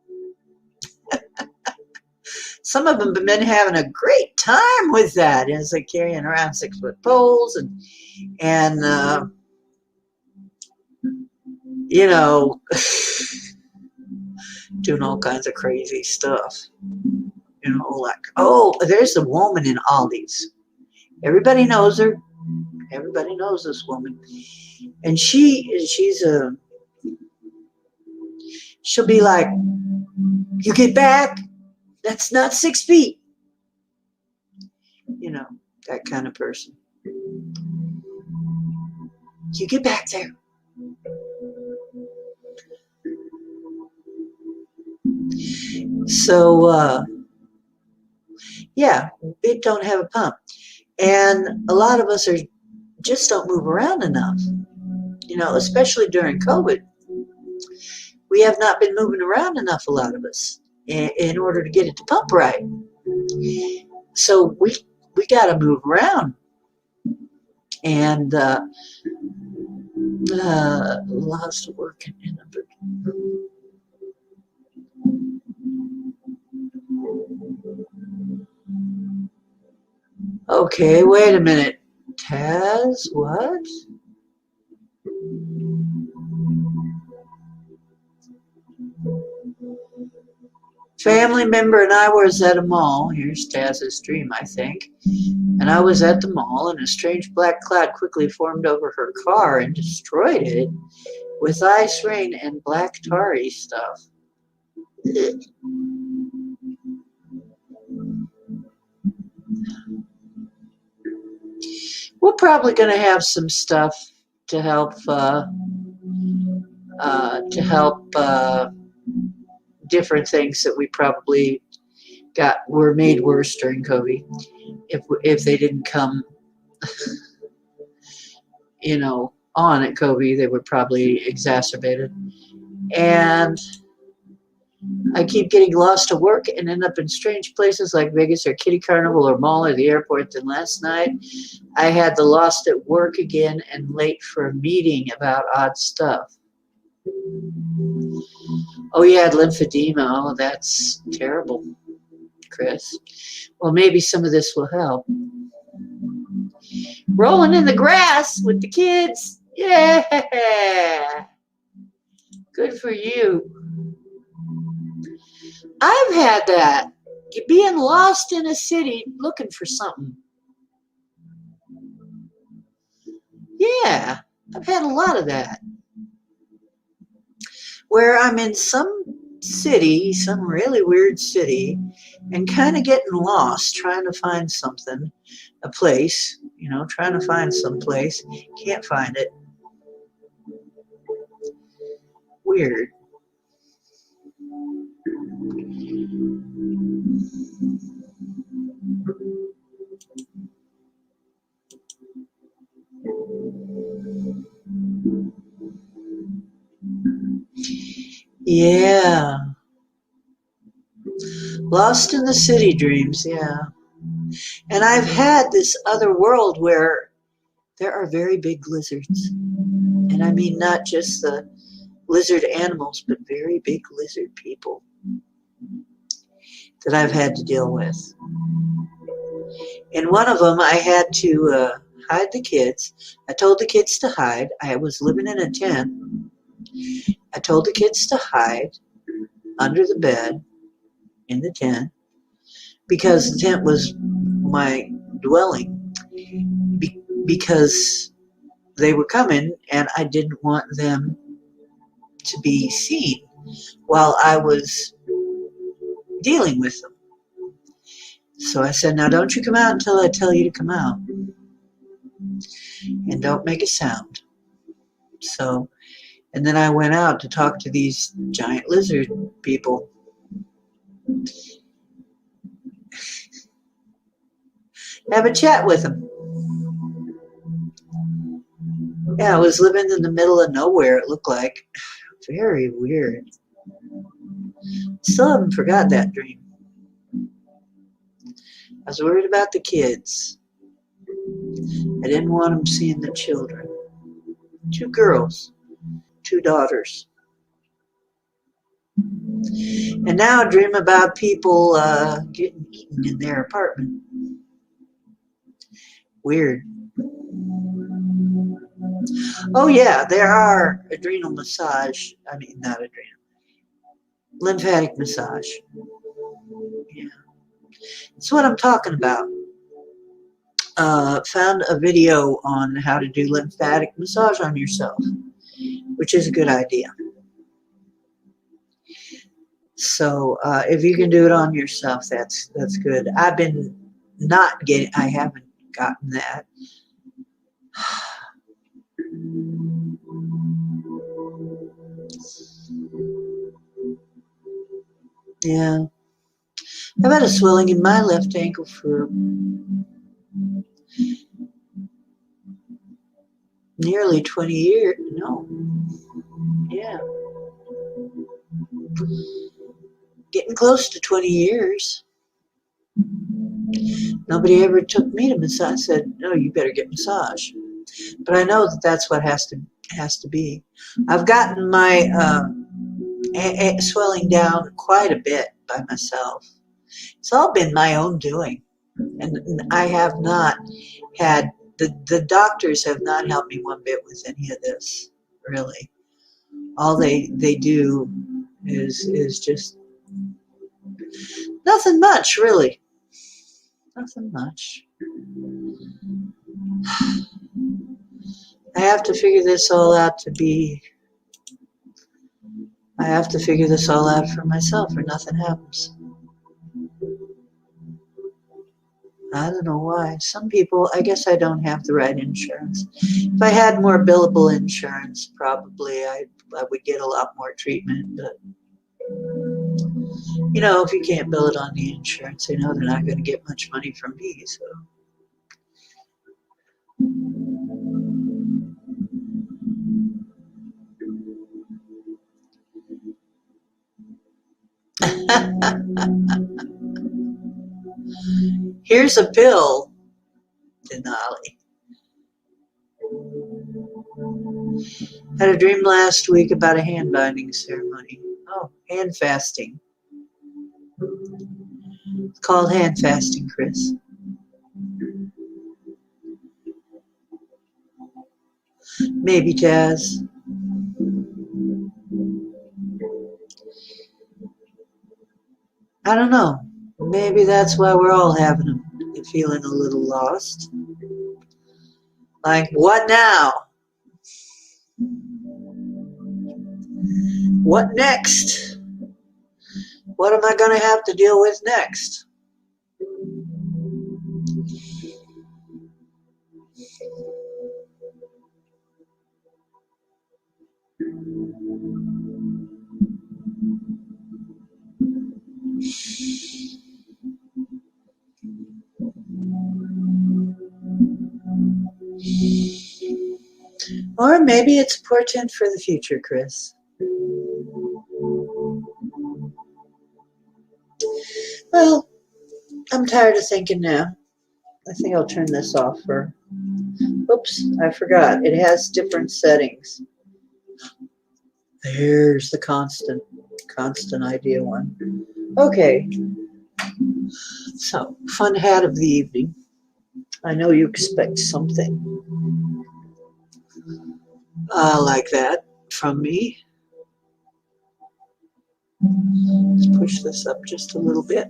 Some of them have been having a great time with that as they're carrying around 6 foot poles and you know, doing all kinds of crazy stuff. You know, like, oh, there's a woman in Aldi's. Everybody knows her. Everybody knows this woman, and she'll be like, "You get back. That's not 6 feet." You know, that kind of person. You get back there. So yeah, it don't have a pump, and a lot of us are just don't move around enough. You know, especially during COVID, we have not been moving around enough. A lot of us, in order to get it to pump right. So we got to move around, and lost work in a Okay, wait a minute. Taz, what? Family member and I was at a mall. Here's Taz's dream, I think. And I was at the mall, and a strange black cloud quickly formed over her car and destroyed it with ice rain and black tarry stuff. We're probably going to have some stuff to help different things that we probably got were made worse during COVID. If they didn't come, on at COVID, they were probably exacerbated. And I keep getting lost at work and end up in strange places like Vegas or Kitty Carnival or mall or the airport. Then last night I had the lost at work again and late for a meeting about odd stuff. Oh, you had lymphedema. Oh, that's terrible, Chris. Well, maybe some of this will help. Rolling in the grass with the kids. Yeah. Good for you. I've had that. You being lost in a city looking for something. Yeah, I've had a lot of that. Where I'm in some city, some really weird city, and kind of getting lost trying to find something, a place, trying to find some place. Can't find it. Weird. Yeah. Lost in the city dreams, yeah. And I've had this other world where there are very big lizards. And I mean not just the lizard animals, but very big lizard people that I've had to deal with. In one of them, I had to hide the kids. I told the kids to hide. I was living in a tent. I told the kids to hide under the bed in the tent because the tent was my dwelling. Because they were coming and I didn't want them to be seen while I was dealing with them. So I said, now don't you come out until I tell you to come out. And don't make a sound. So, and then I went out to talk to these giant lizard people. Have a chat with them. Yeah, I was living in the middle of nowhere, it looked like. Very weird. Still haven't forgot that dream. I was worried about the kids. I didn't want them seeing the children. 2 girls, 2 daughters. And now I dream about people getting eaten in their apartment. Weird. Oh yeah, there are adrenal massage. I mean, not adrenal. Lymphatic massage. Yeah. That's what I'm talking about. Found a video on how to do lymphatic massage on yourself, which is a good idea. So if you can do it on yourself, that's good. I've been not getting. I haven't gotten that. Yeah. I've had a swelling in my left ankle for nearly 20 years. No. Yeah. Getting close to 20 years. Nobody ever took me to massage. I said, no, you better get massage. But I know that that's what has to be. I've gotten my swelling down quite a bit by myself. It's all been my own doing. And I have not had, the doctors have not helped me one bit with any of this, really. All they do is just nothing much, really. Nothing much. I have to figure this all out I have to figure this all out for myself or nothing happens. I don't know why. Some people, I guess I don't have the right insurance. If I had more billable insurance, probably I would get a lot more treatment. But, if you can't bill it on the insurance, they know they're not going to get much money from me. So. Here's a pill, Denali. Had a dream last week about a hand binding ceremony. Oh, hand fasting. It's called hand fasting, Chris. Maybe, Jazz. I don't know. Maybe that's why we're all having a feeling a little lost. Like, what now? What next? What am I going to have to deal with next? Or maybe it's a portent for the future, Chris. Well, I'm tired of thinking now. I think I'll turn this off for... Oops, I forgot. It has different settings. There's the constant idea one. Okay. So, fun hat of the evening. I know you expect something like that from me. Let's push this up just a little bit.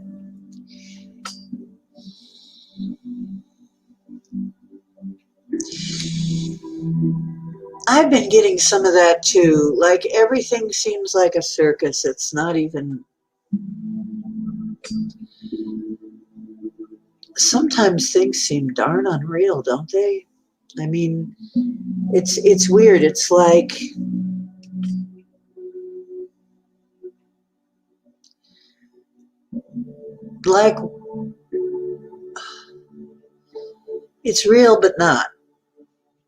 I've been getting some of that too. Like, everything seems like a circus. It's not even... Sometimes things seem darn unreal, don't they? I mean, it's weird. It's like... It's real, but not.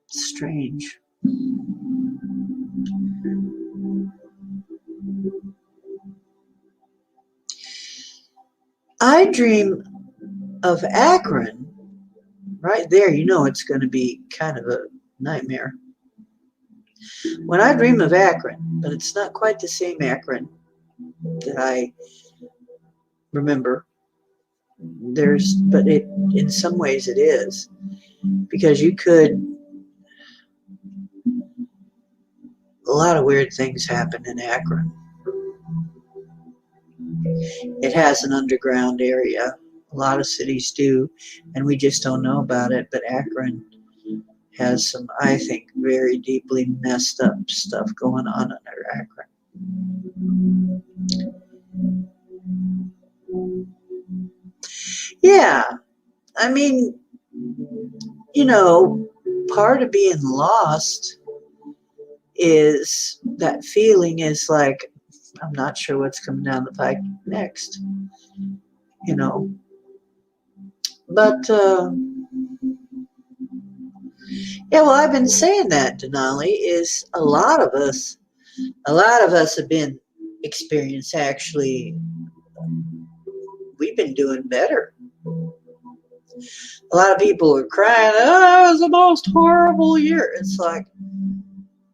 It's strange. I dream of Akron. Right there, you know it's going to be kind of a nightmare. When I dream of Akron, but it's not quite the same Akron that I remember. But in some ways it is, because a lot of weird things happen in Akron. It has an underground area. A lot of cities do, and we just don't know about it. But Akron has some, I think, very deeply messed up stuff going on under Akron. Yeah, I mean, you know, part of being lost is that feeling is like, I'm not sure what's coming down the pike next, you know. But, yeah, well, I've been saying that, Denali, is a lot of us have been experienced, actually, we've been doing better. A lot of people are crying, oh, it was the most horrible year. It's like,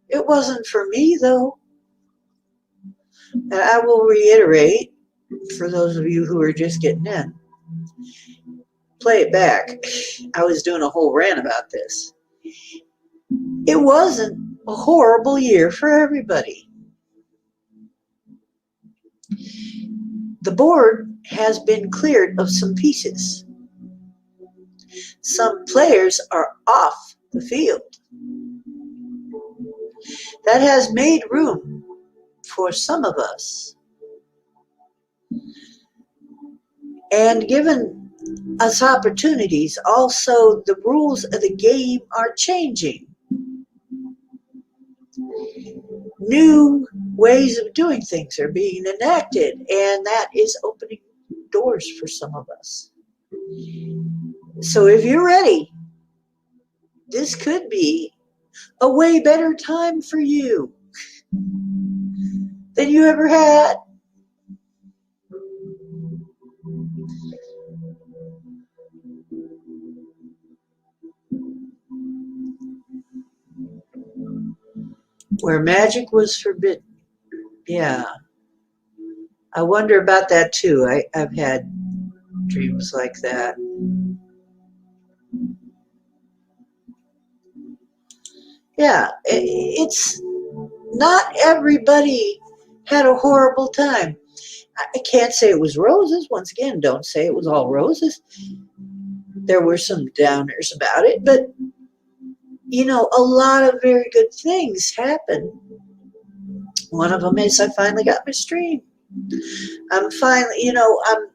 it wasn't for me, though. And I will reiterate, for those of you who are just getting in, play it back. I was doing a whole rant about this. It wasn't a horrible year for everybody. The board has been cleared of some pieces. Some players are off the field. That has made room for some of us. And given us opportunities, also the rules of the game are changing. New ways of doing things are being enacted, and that is opening doors for some of us. So if you're ready, this could be a way better time for you than you ever had. Where magic was forbidden. Yeah. I wonder about that too. I've had dreams like that. Yeah, it's not everybody had a horrible time. I can't say it was roses. Once again, don't say it was all roses. There were some downers about it, but a lot of very good things happened. One of them is I finally got my stream. I'm finally, I'm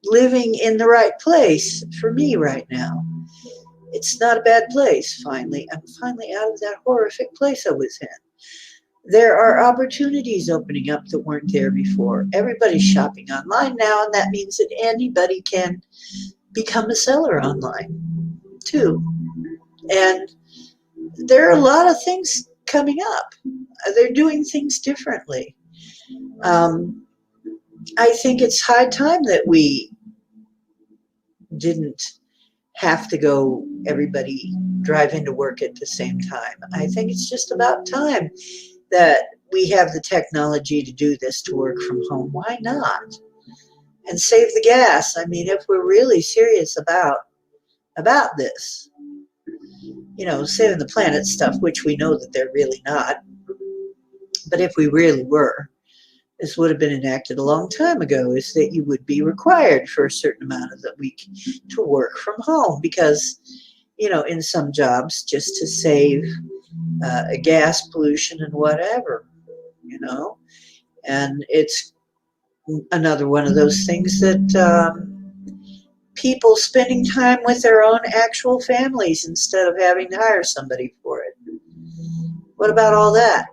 living in the right place for me right now. It's not a bad place, finally. I'm finally out of that horrific place I was in. There are opportunities opening up that weren't there before. Everybody's shopping online now, and that means that anybody can become a seller online too. And there are a lot of things coming up. They're doing things differently. I think it's high time that we didn't have to go everybody drive into work at the same time. I think it's just about time that we have the technology to do this, to work from home. Why not? And save the gas. I mean, if we're really serious about this, saving the planet stuff, which we know that they're really not. But if we really were, this would have been enacted a long time ago, is that you would be required for a certain amount of the week to work from home because, in some jobs, just to save gas pollution and whatever, and it's another one of those things that people spending time with their own actual families instead of having to hire somebody for it. What about all that?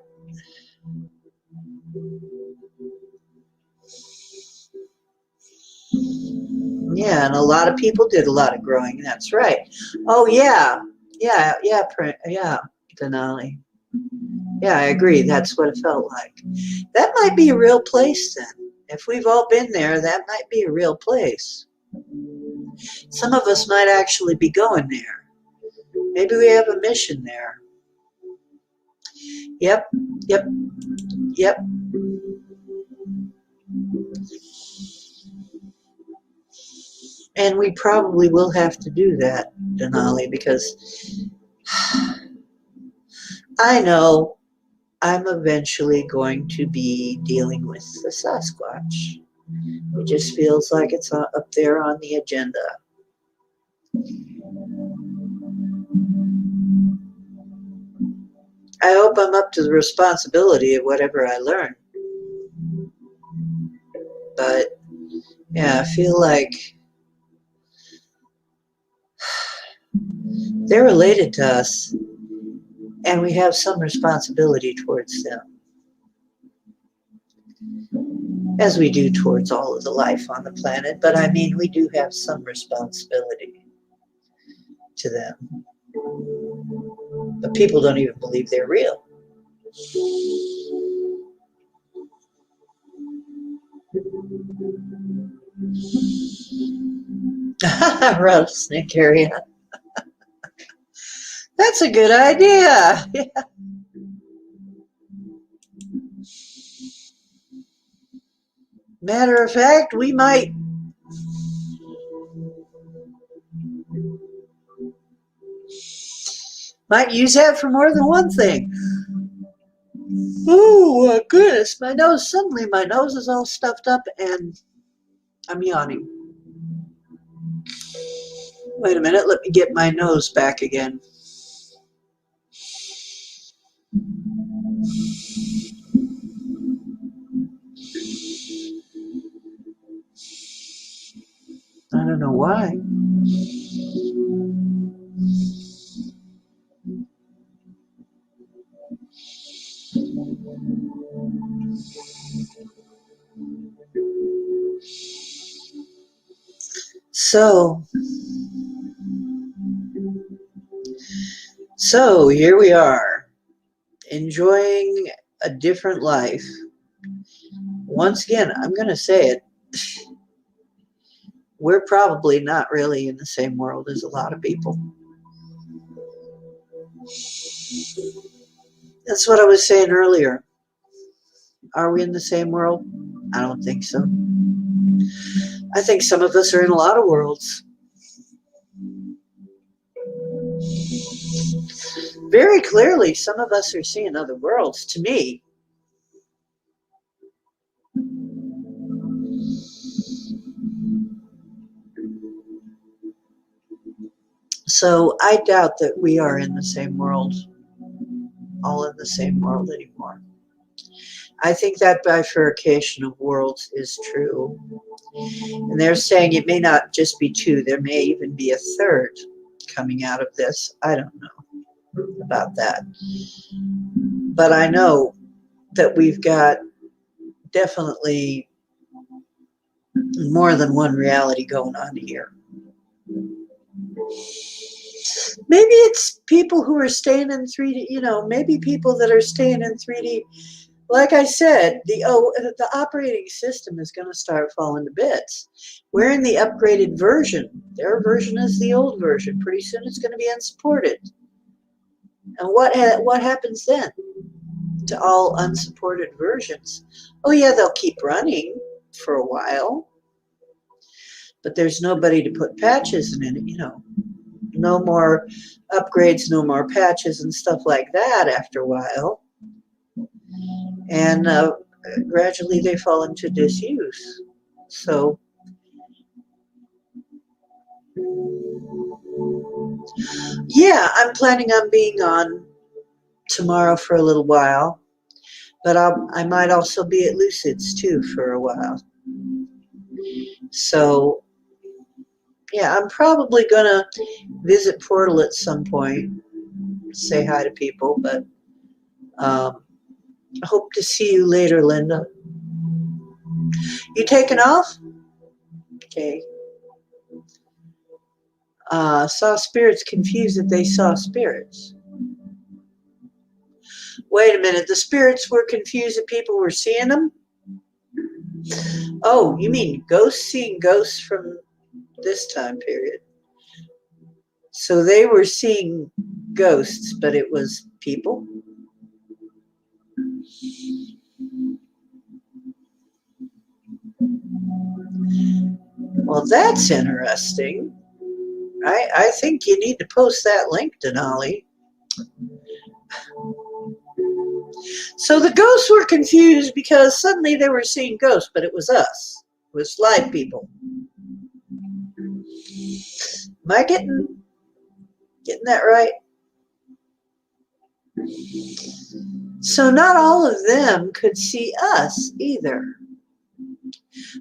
Yeah, and a lot of people did a lot of growing. That's right. Oh yeah, yeah, Denali. Yeah, I agree. That's what it felt like. That might be a real place then. If we've all been there, that might be a real place. Some of us might actually be going there. Maybe we have a mission there. Yep, yep, yep. And we probably will have to do that, Denali, because I know I'm eventually going to be dealing with the Sasquatch. It just feels like it's up there on the agenda. I hope I'm up to the responsibility of whatever I learn. But yeah, I feel like they're related to us, and we have some responsibility towards them, as we do towards all of the life on the planet. But I mean, we do have some responsibility to them. But people don't even believe they're real. Rattlesnake area. That's a good idea. Yeah. Matter of fact, we might use that for more than one thing. Oh, goodness, my nose, suddenly my nose is all stuffed up and I'm yawning. Wait a minute, let me get my nose back again. I don't know why. So here we are, enjoying a different life. Once again, I'm going to say it. We're probably not really in the same world as a lot of people. That's what I was saying earlier. Are we in the same world? I don't think so. I think some of us are in a lot of worlds. Very clearly, some of us are seeing other worlds, to me. So I doubt that we are in the same world, all in the same world anymore. I think that bifurcation of worlds is true. And they're saying it may not just be two, there may even be a third coming out of this. I don't know about that. But I know that we've got definitely more than one reality going on here. Maybe it's people who are staying in 3D, maybe people that are staying in 3D. Like I said, the operating system is going to start falling to bits. We're in the upgraded version. Their version is the old version. Pretty soon it's going to be unsupported. And what happens then to all unsupported versions? Oh yeah, they'll keep running for a while, but there's nobody to put patches in it, no more upgrades, no more patches and stuff like that after a while. And gradually they fall into disuse. So yeah, I'm planning on being on tomorrow for a little while, but I might also be at Lucid's too for a while. So yeah, I'm probably gonna visit Portal at some point, say hi to people, but I hope to see you later, Linda. You taking off? Okay. Saw spirits confused that they saw spirits. Wait a minute, the spirits were confused that people were seeing them? Oh, you mean ghosts seeing ghosts from this time period? So they were seeing ghosts, but it was people? Well, that's interesting. I think you need to post that link, Denali. So the ghosts were confused because suddenly they were seeing ghosts, but it was us. It was live people. Am I getting that right? So not all of them could see us either.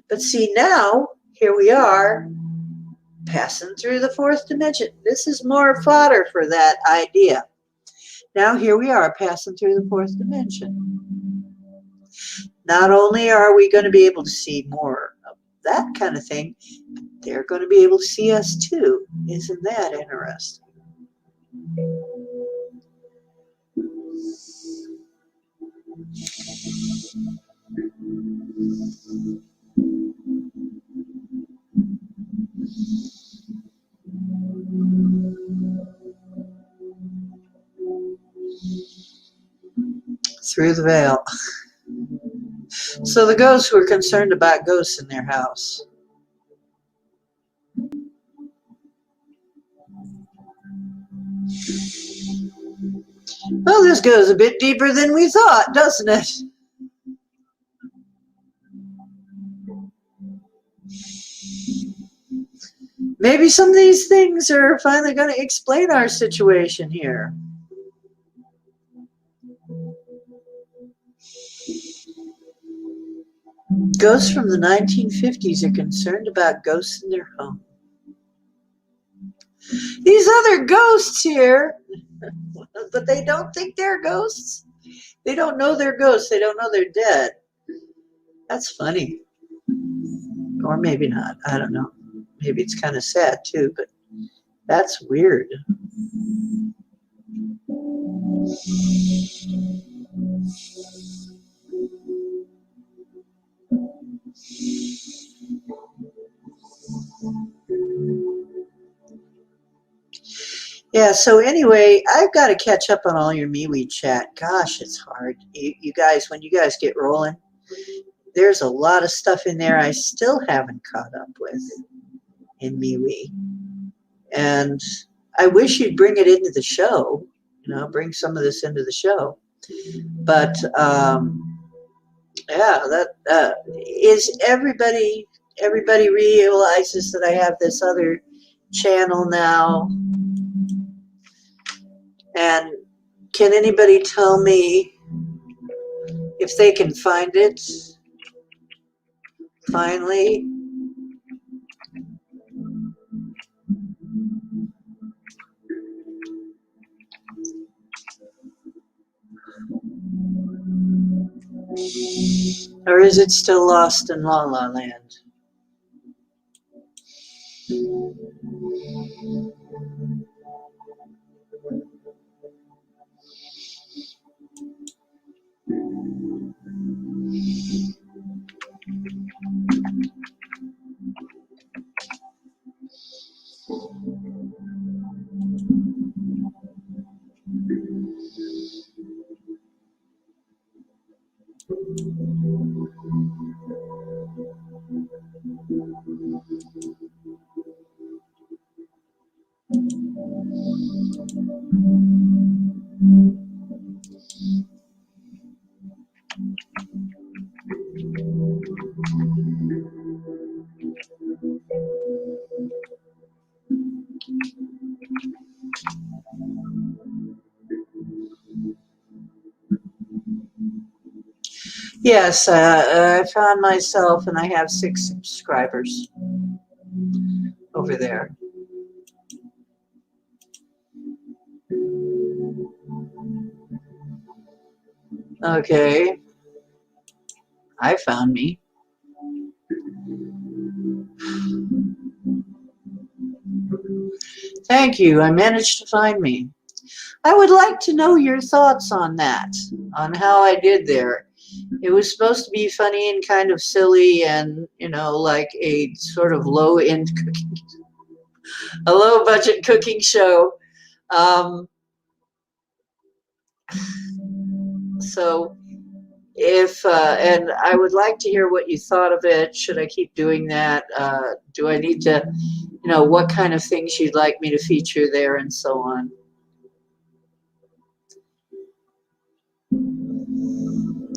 But see, now, here we are, passing through the fourth dimension. This is more fodder for that idea. Now here we are, passing through the fourth dimension. Not only are we going to be able to see more of that kind of thing, they're going to be able to see us too. Isn't that interesting? Through the veil. So the ghosts were concerned about ghosts in their house. Well, this goes a bit deeper than we thought, doesn't it? Maybe some of these things are finally going to explain our situation here. Ghosts from the 1950s are concerned about ghosts in their home. These other ghosts here, but they don't think they're ghosts. They don't know they're ghosts. They don't know they're dead. That's funny. Or maybe not. I don't know. Maybe it's kind of sad too, but that's weird. Yeah, so anyway, I've got to catch up on all your MeWe chat. Gosh, it's hard. You guys, when you guys get rolling, there's a lot of stuff in there I still haven't caught up with in MeWe. And I wish you'd bring it into the show, bring some of this into the show. But yeah, that is everybody realizes that I have this other channel now. And can anybody tell me if they can find it finally? Or is it still lost in La La Land? Yes, I found myself, and I have 6 subscribers over there. Okay, I found me. Thank you, I managed to find me. I would like to know your thoughts on that, on how I did there. It was supposed to be funny and kind of silly and, like a sort of low-end cooking, a low-budget cooking show. So and I would like to hear what you thought of it. Should I keep doing that? Do I need to, what kind of things you'd like me to feature there and so on.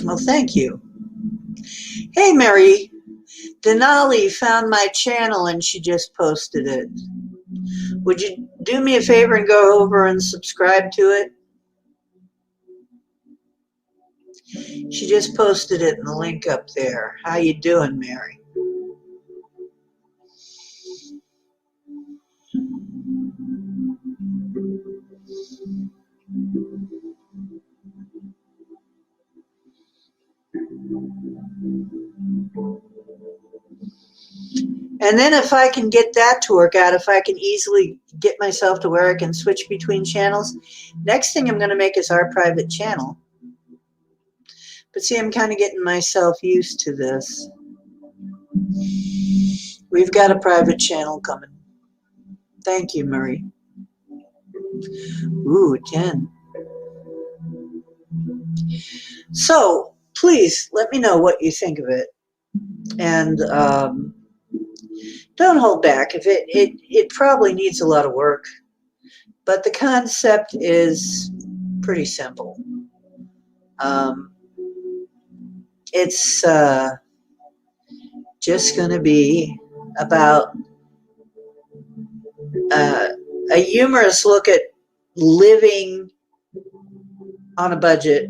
Well, thank you. Hey, Mary, Denali found my channel and she just posted it. Would you do me a favor and go over and subscribe to it? She just posted it in the link up there. How you doing, Mary? And then if I can get that to work out, if I can easily get myself to where I can switch between channels, next thing I'm going to make is our private channel. But see, I'm kind of getting myself used to this. We've got a private channel coming. Thank you, Marie. Ooh, 10. So please let me know what you think of it. And don't hold back. If it probably needs a lot of work, but the concept is pretty simple. It's just going to be about a humorous look at living on a budget,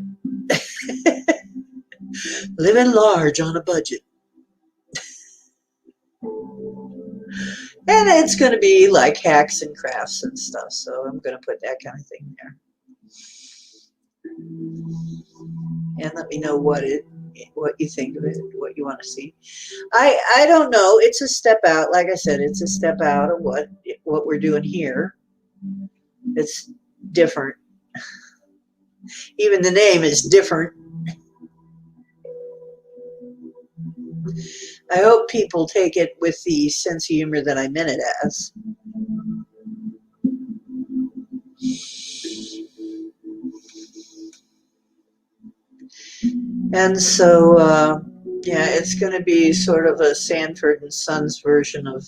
living large on a budget. And it's going to be like hacks and crafts and stuff. So I'm going to put that kind of thing there. And let me know what you think of it, what you want to see. I don't know. It's a step out. Like I said, it's a step out of what we're doing here. It's different. Even the name is different. I hope people take it with the sense of humor that I meant it as. And so, yeah, it's going to be sort of a Sanford and Sons version of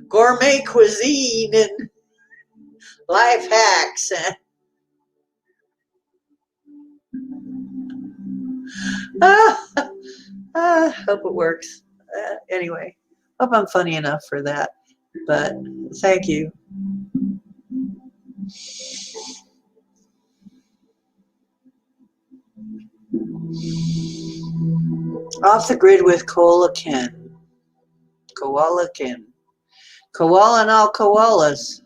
gourmet cuisine and life hacks. Hope it works. Anyway, hope I'm funny enough for that. But thank you. Off the grid with Koala Ken. Koala Ken. Koala and all koalas.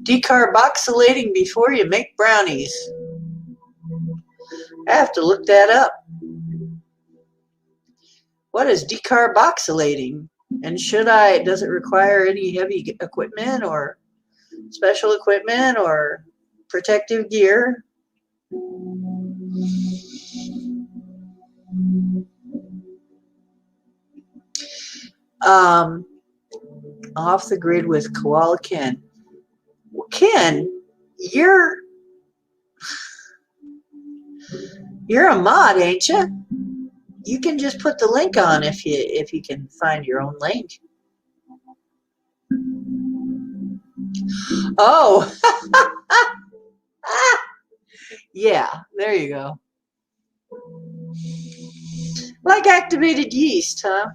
Decarboxylating before you make brownies. I have to look that up. What is decarboxylating? And does it require any heavy equipment or special equipment or protective gear? Off the grid with Koala Ken. Well, Ken, you're a mod, ain't you? You can just put the link on if you can find your own link. Oh, yeah, there you go. Like activated yeast, huh?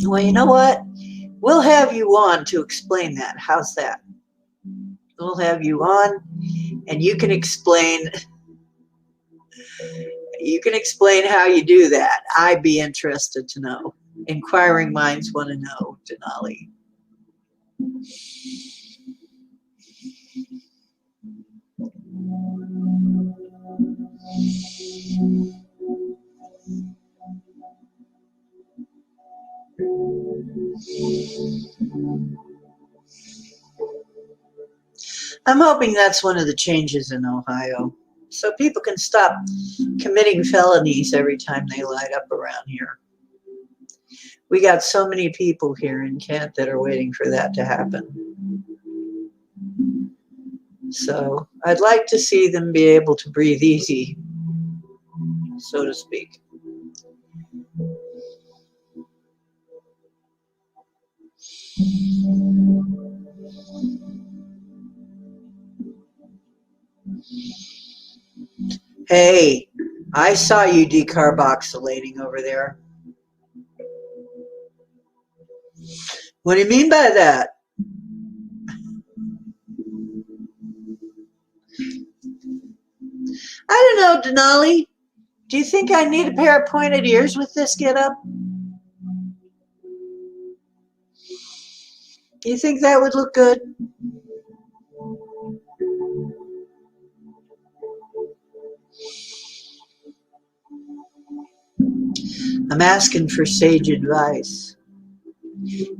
Well, you know what? We'll have you on to explain that. How's that? We'll have you on, and you can explain how you do that. I'd be interested to know. Inquiring minds want to know, Denali. I'm hoping that's one of the changes in Ohio, so people can stop committing felonies every time they light up around here. We got so many people here in Kent that are waiting for that to happen. So I'd like to see them be able to breathe easy, so to speak. Hey, I saw you decarboxylating over there. What do you mean by that? I don't know, Denali. Do you think I need a pair of pointed ears with this get up? You think that would look good? I'm asking for sage advice.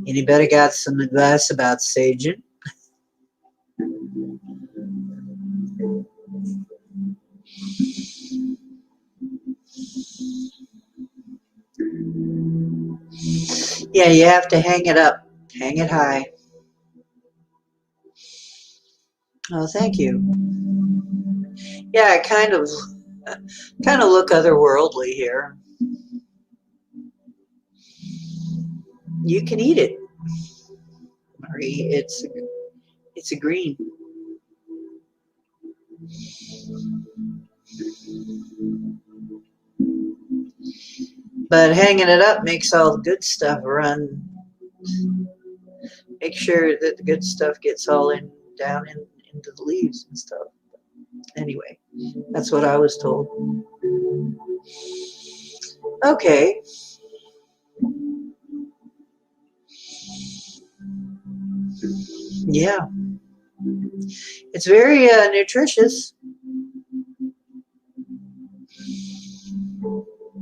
Anybody got some advice about saging? Yeah, you have to hang it up. Hang it high. Oh, thank you. Yeah, I kind of look otherworldly here. You can eat it, Marie. It's a green. But hanging it up makes all the good stuff run. Make sure that the good stuff gets all down into the leaves and stuff. Anyway, that's what I was told. Okay. Yeah. It's very nutritious.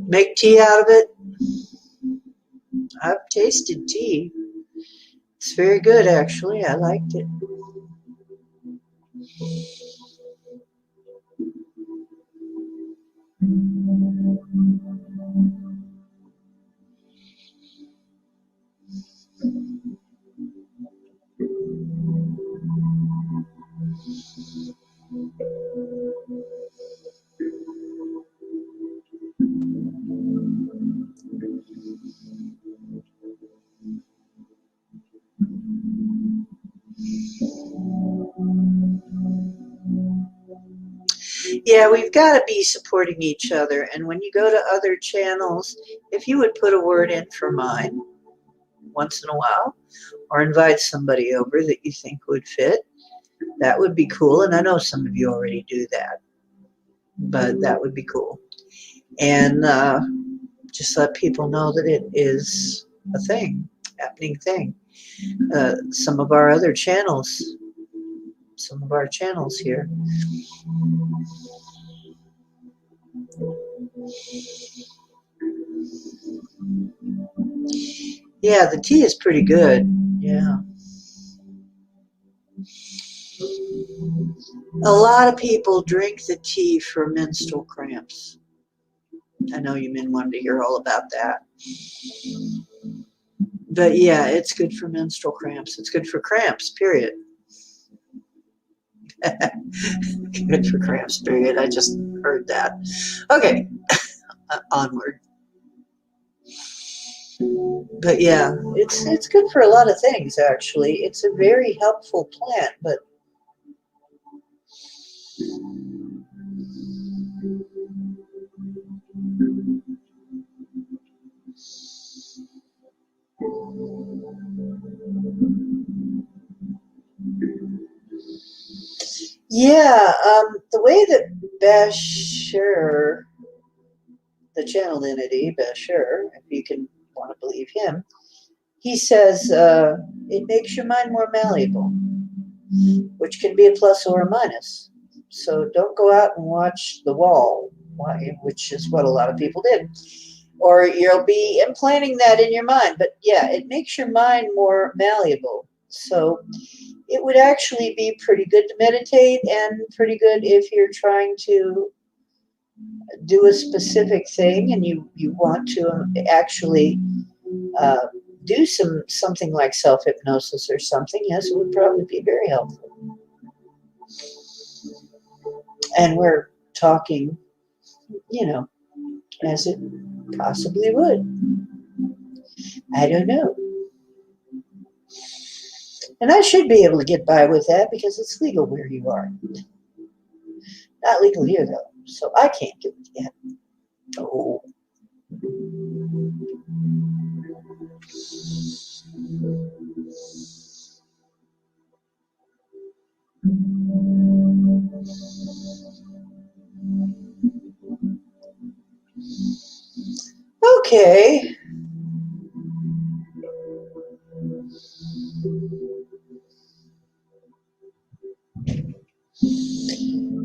Make tea out of it. I've tasted tea. It's very good, actually. I liked it. Yeah, we've got to be supporting each other. And when you go to other channels, if you would put a word in for mine once in a while, or invite somebody over that you think would fit, that would be cool. And I know some of you already do that, but that would be cool. And just let people know that it is a thing, happening thing. Some of our other channels, some of our channels here. Yeah, the tea is pretty good. Yeah. A lot of people drink the tea for menstrual cramps. I know you men wanted to hear all about that. But yeah, it's good for menstrual cramps. It's good for cramps, period. Good for cramps, period. I just heard that. Okay, onward. But yeah, it's good for a lot of things, actually. It's a very helpful plant, but yeah, the way that Bashir, the channel entity, Bashir, if you can want to believe him, he says it makes your mind more malleable, which can be a plus or a minus. So don't go out and watch The Wall, which is what a lot of people did. Or you'll be implanting that in your mind. But yeah, it makes your mind more malleable. So it would actually be pretty good to meditate and pretty good if you're trying to do a specific thing and you want to actually uh, do something like self-hypnosis or something. Yes, it would probably be very helpful. And we're talking, you know, as it possibly would. I don't know. And I should be able to get by with that because it's legal where you are. Not legal here, though. So I can't do it yet. Oh. Okay.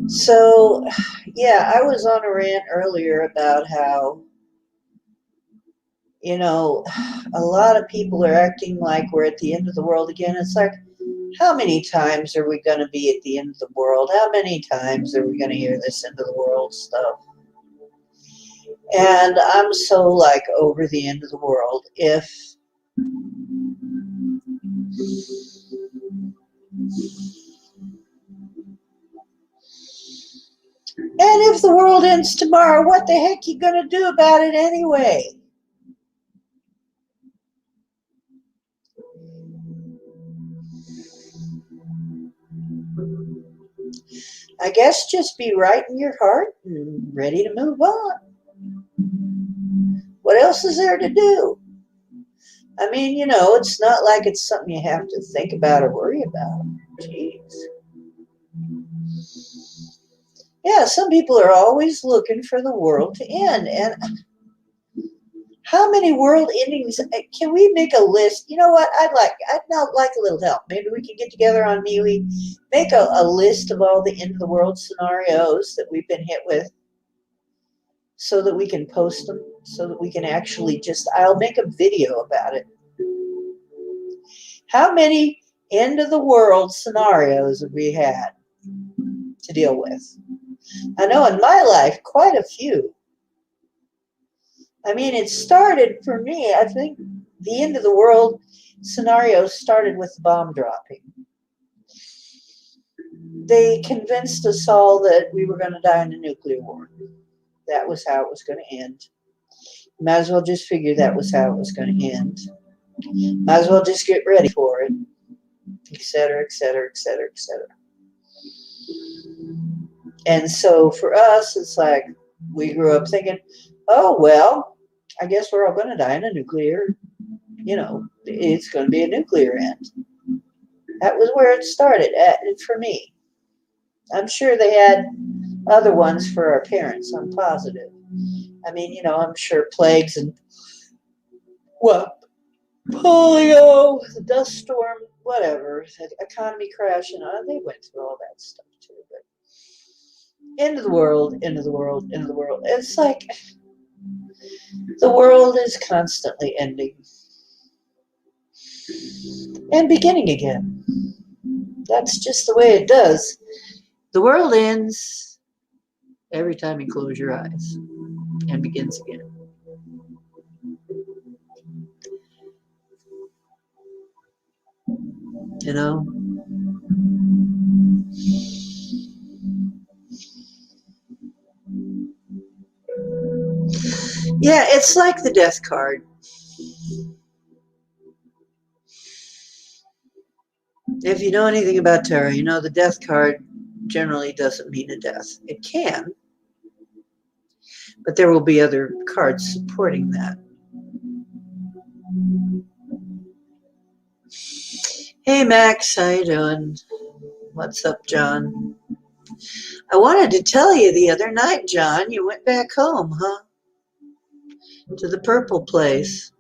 So, yeah, I was on a rant earlier about how, a lot of people are acting like we're at the end of the world again. It's like, how many times are we going to be at the end of the world? How many times are we going to hear this end of the world stuff? And I'm so like over the end of the world. If the world ends tomorrow, what the heck you going to do about it anyway? I guess just be right in your heart and ready to move on. What else is there to do? I mean, it's not like it's something you have to think about or worry about. Jeez. Yeah, some people are always looking for the world to end. And how many world endings? Can we make a list? You know what? I'd now like a little help. Maybe we can get together on MeWe, make a list of all the end of the world scenarios that we've been hit with so that we can post them, so that we can actually I'll make a video about it. How many end of the world scenarios have we had to deal with? I know in my life, quite a few. I mean, it started for me, I think the end of the world scenario started with the bomb dropping. They convinced us all that we were going to die in a nuclear war. That was how it was going to end. Might as well just figure that was how it was going to end. Might as well just get ready for it. etc., etc., etc., etc. And so for us, it's like we grew up thinking, oh, well, I guess we're all going to die in a nuclear, it's going to be a nuclear end. That was where it started for me. I'm sure they had other ones for our parents, I'm positive. I mean, I'm sure plagues and what, polio, the dust storm, whatever, the economy crash, they went through all that stuff too. But end of the world, end of the world, end of the world. It's like the world is constantly ending and beginning again. That's just the way it does. The world ends every time you close your eyes and begins again. You know? Yeah, it's like the death card. If you know anything about tarot, you know the death card generally doesn't mean a death. It can, but there will be other cards supporting that. Hey Max, how you doing? What's up, John? I wanted to tell you the other night, John, you went back home, huh? To the purple place.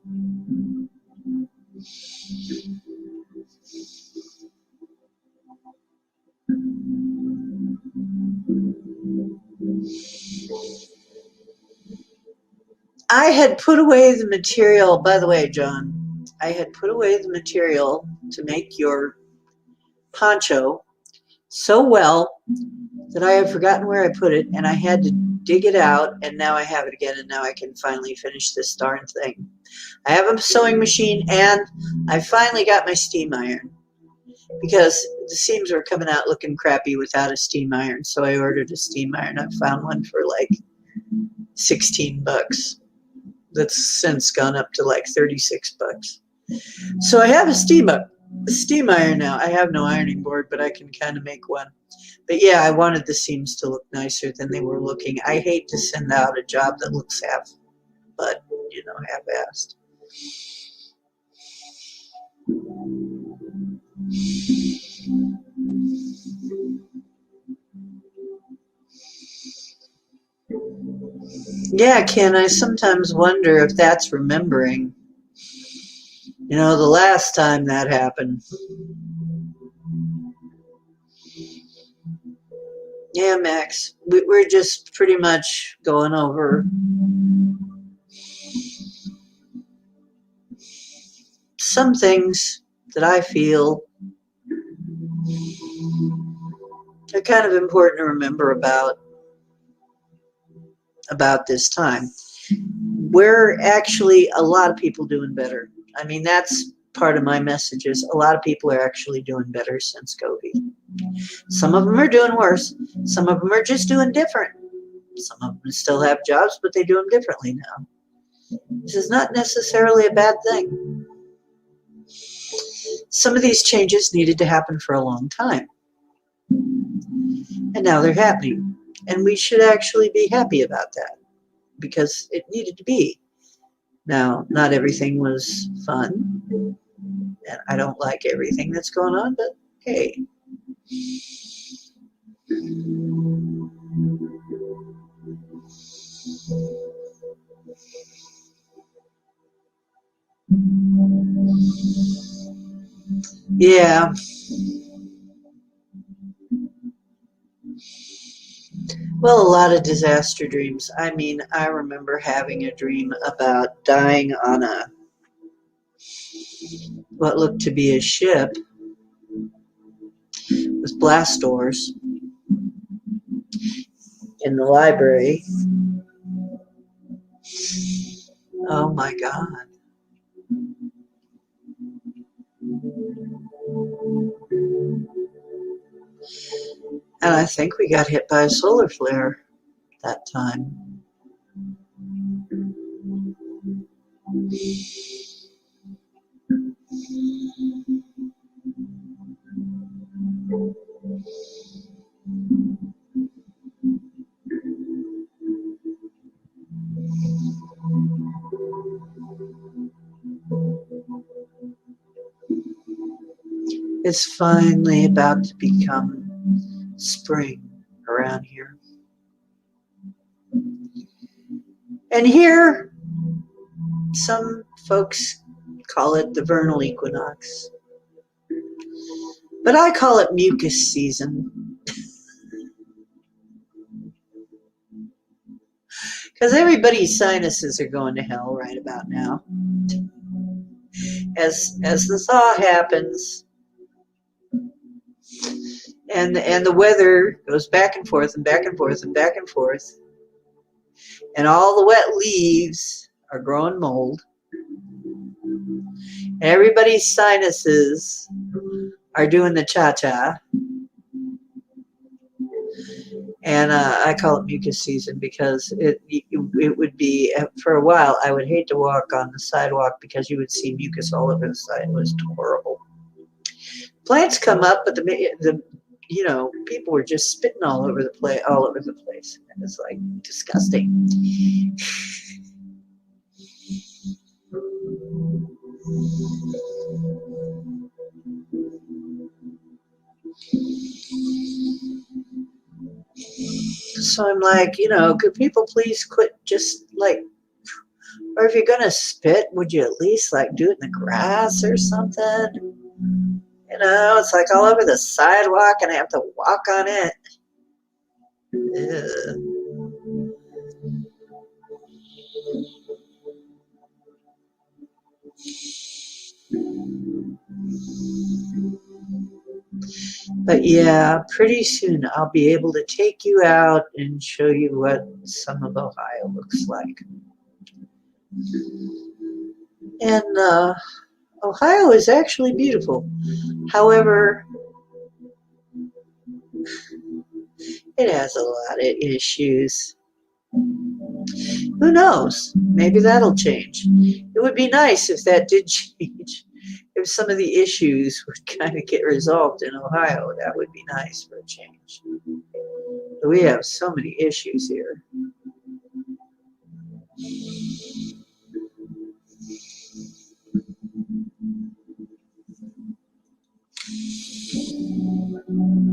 I had put away the material, by the way, John, I had put away the material to make your poncho so well that I had forgotten where I put it, and I had to dig it out, and now I have it again, and now I can finally finish this darn thing. I have a sewing machine, and I finally got my steam iron because the seams were coming out looking crappy without a steam iron, so I ordered a steam iron. I found one for like $16. That's since gone up to like $36. So I have a steam iron now. I have no ironing board, but I can kind of make one. But yeah, I wanted the seams to look nicer than they were looking. I hate to send out a job that looks half-assed. Yeah, Ken, I sometimes wonder if that's remembering. The last time that happened. Yeah, Max, we're just pretty much going over some things that I feel are kind of important to remember about this time. We're actually a lot of people doing better. I mean, that's part of my message is a lot of people are actually doing better since COVID. Some of them are doing worse. Some of them are just doing different. Some of them still have jobs, but they do them differently now. This is not necessarily a bad thing. Some of these changes needed to happen for a long time. And now they're happening. And we should actually be happy about that because it needed to be. Now, not everything was fun. And I don't like everything that's going on, but hey. Yeah. Well, a lot of disaster dreams. I mean, I remember having a dream about dying on what looked to be a ship with blast doors in the library. Oh my God. And I think we got hit by a solar flare that time. It's finally about to become spring around here. And here, some folks call it the vernal equinox, but I call it mucus season. Because everybody's sinuses are going to hell right about now. As the thaw happens, and the weather goes back and forth and back and forth and back and forth, and all the wet leaves are growing mold. And everybody's sinuses are doing the cha-cha. And I call it mucus season because it would be, for a while, I would hate to walk on the sidewalk because you would see mucus all over the side. It was horrible. Plants come up, but the people were just spitting all over the place. And it's like disgusting. So I'm like, could people please quit just like, or if you're going to spit, would you at least like do it in the grass or something? It's like all over the sidewalk and I have to walk on it. Ugh. But yeah, pretty soon I'll be able to take you out and show you what some of Ohio looks like. And Ohio is actually beautiful. However, it has a lot of issues. Who knows? Maybe that'll change. It would be nice if that did change. If some of the issues would kind of get resolved in Ohio, that would be nice for a change. But we have so many issues here.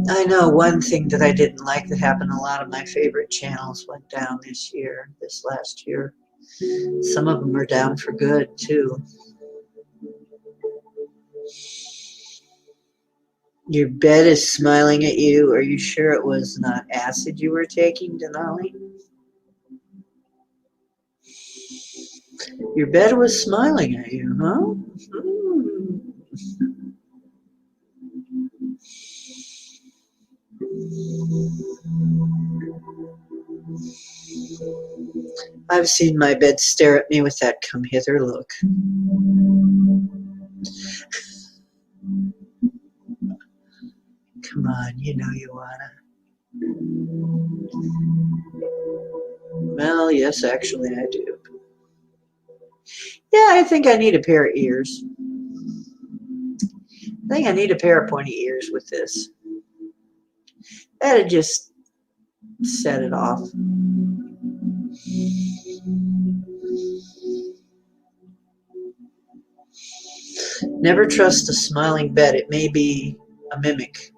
I know one thing that I didn't like that happened. A lot of my favorite channels went down this last year. Some of them are down for good, too. Your bed is smiling at you. Are you sure it was not acid you were taking, Denali? Your bed was smiling at you, huh? I've seen my bed stare at me with that come hither look. Come on, you know you wanna. Well, yes, actually I do. Yeah, I think I need a pair of ears. I think I need a pair of pointy ears with this. That'd just set it off. Never trust a smiling bed. It may be a mimic.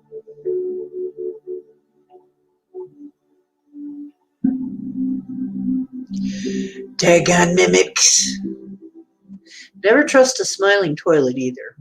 Daggone mimics. Never trust a smiling toilet either.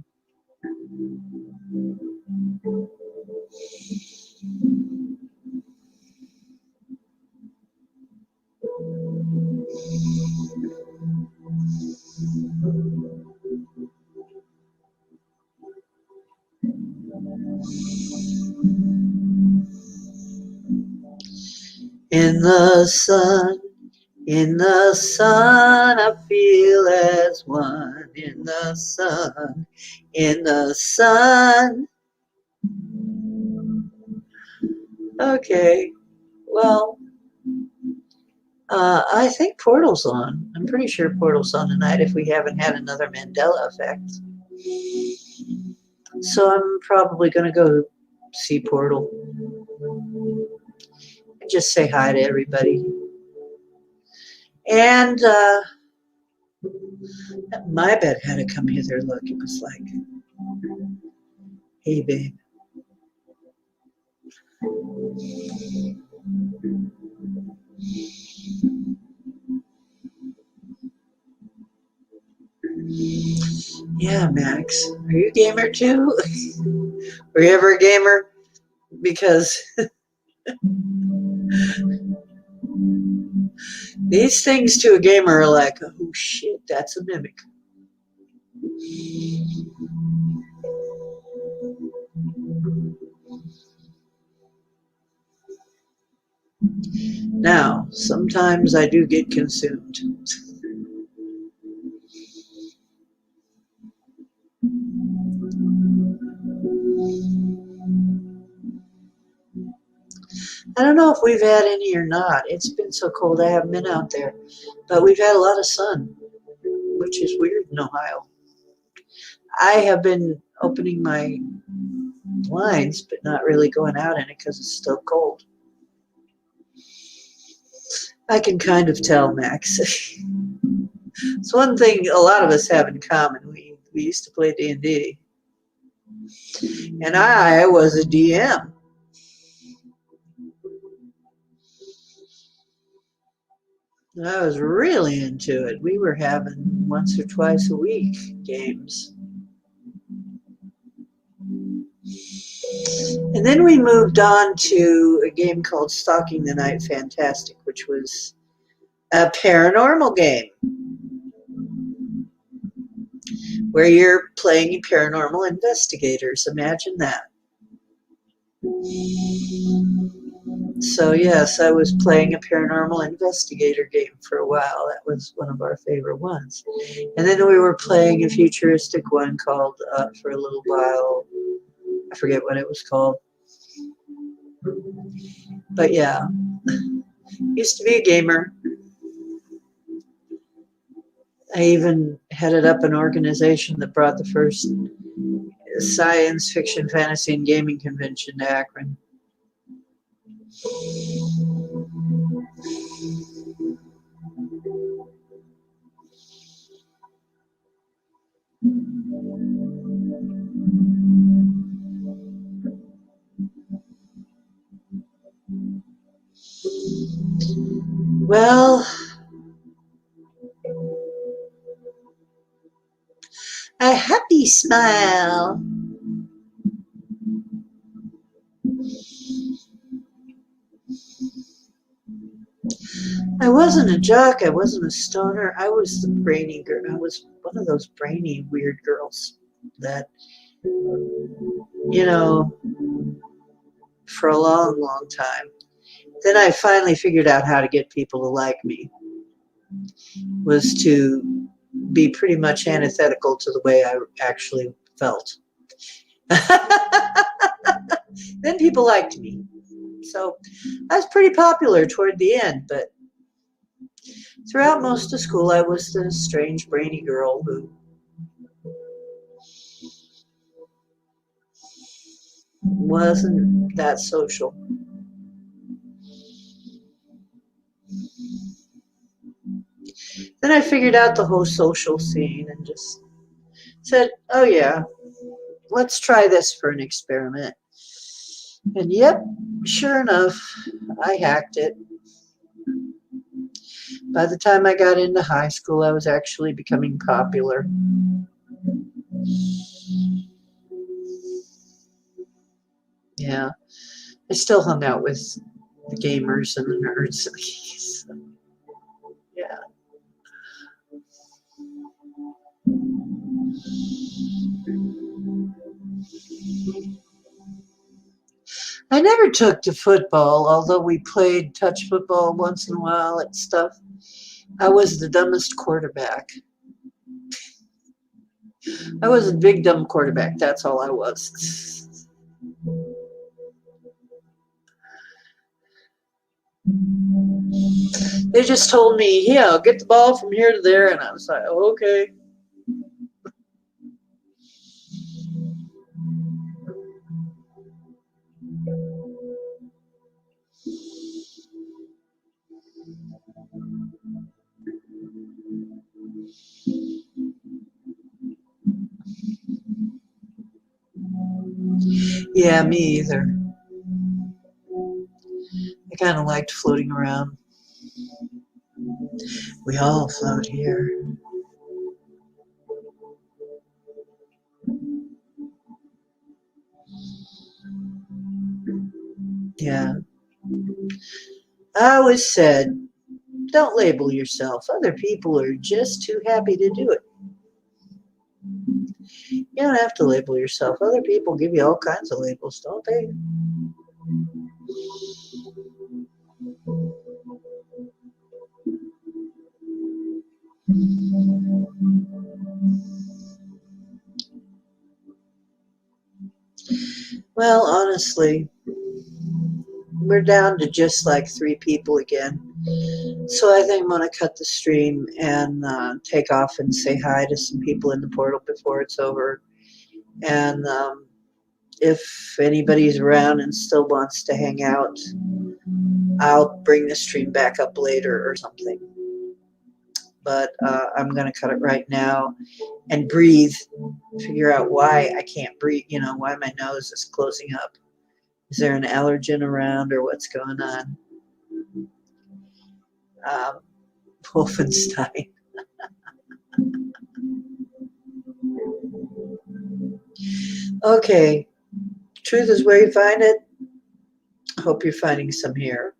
In the sun, I feel as one. In the sun. Okay, well, I think Portal's on. I'm pretty sure Portal's on tonight if we haven't had another Mandela effect. So I'm probably going to go see Portal. And just say hi to everybody. And my bed had a come hither look. It was like, Hey, babe. Yeah, Max. Are you a gamer too? Were you ever a gamer? Because these things to a gamer are like, oh shit, that's a mimic. Now, sometimes I do get consumed. I don't know if we've had any or not. It's been so cold I haven't been out there. But we've had a lot of sun, which is weird in Ohio. I have been opening my blinds, but not really going out in it because it's still cold. I can kind of tell, Max. It's one thing a lot of us have in common. We used to play D&D, and I was a DM. I was really into it. We were having once or twice a week games. And then we moved on to a game called Stalking the Night Fantastic, which was a paranormal game where you're playing paranormal investigators. Imagine that. So, yes, I was playing a paranormal investigator game for a while. That was one of our favorite ones. And then we were playing a futuristic one called, for a little while, I forget what it was called. But yeah, used to be a gamer. I even headed up an organization that brought the first science fiction, fantasy, and gaming convention to Akron. Well, a happy smile. I wasn't a jock. I wasn't a stoner. I was the brainy girl. I was one of those brainy, weird girls that, you know, for a long, long time. Then I finally figured out how to get people to like me was to be pretty much antithetical to the way I actually felt. Then people liked me. So I was pretty popular toward the end, but throughout most of school, I was the strange, brainy girl who wasn't that social. Then I figured out the whole social scene and just said, oh, yeah, let's try this for an experiment. And yep, sure enough, I hacked it. By the time I got into high school, I was actually becoming popular. Yeah, I still hung out with the gamers and the nerds. Yeah. I never took to football, although we played touch football once in a while and stuff. I was the dumbest quarterback. I was a big dumb quarterback. That's all I was. They just told me, yeah, get the ball from here to there. And I was like, oh, okay. Yeah, me either. I kind of liked floating around. We all float here. Yeah. I always said, don't label yourself. Other people are just too happy to do it. You don't have to label yourself. Other people give you all kinds of labels, don't they? Well, honestly, we're down to just like 3 people again. So I think I'm going to cut the stream and take off and say hi to some people in the portal before it's over. And if anybody's around and still wants to hang out, I'll bring the stream back up later or something. But I'm going to cut it right now and breathe, figure out why I can't breathe, why my nose is closing up. Is there an allergen around or what's going on? Wolfenstein. Okay, truth is where you find it. Hope you're finding some here.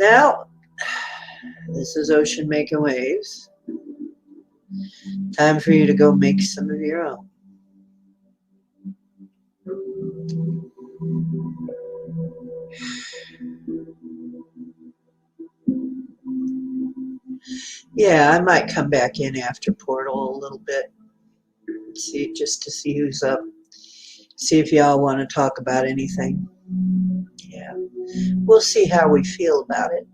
Now, this is Ocean Making Waves. Time for you to go make some of your own. Yeah, I might come back in after Portal a little bit, just to see who's up. See if y'all want to talk about anything. Yeah, we'll see how we feel about it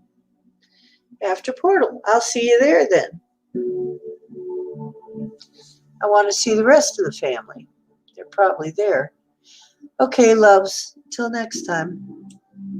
after Portal. I'll see you there then. I want to see the rest of the family. They're probably there. Okay, loves. Till next time.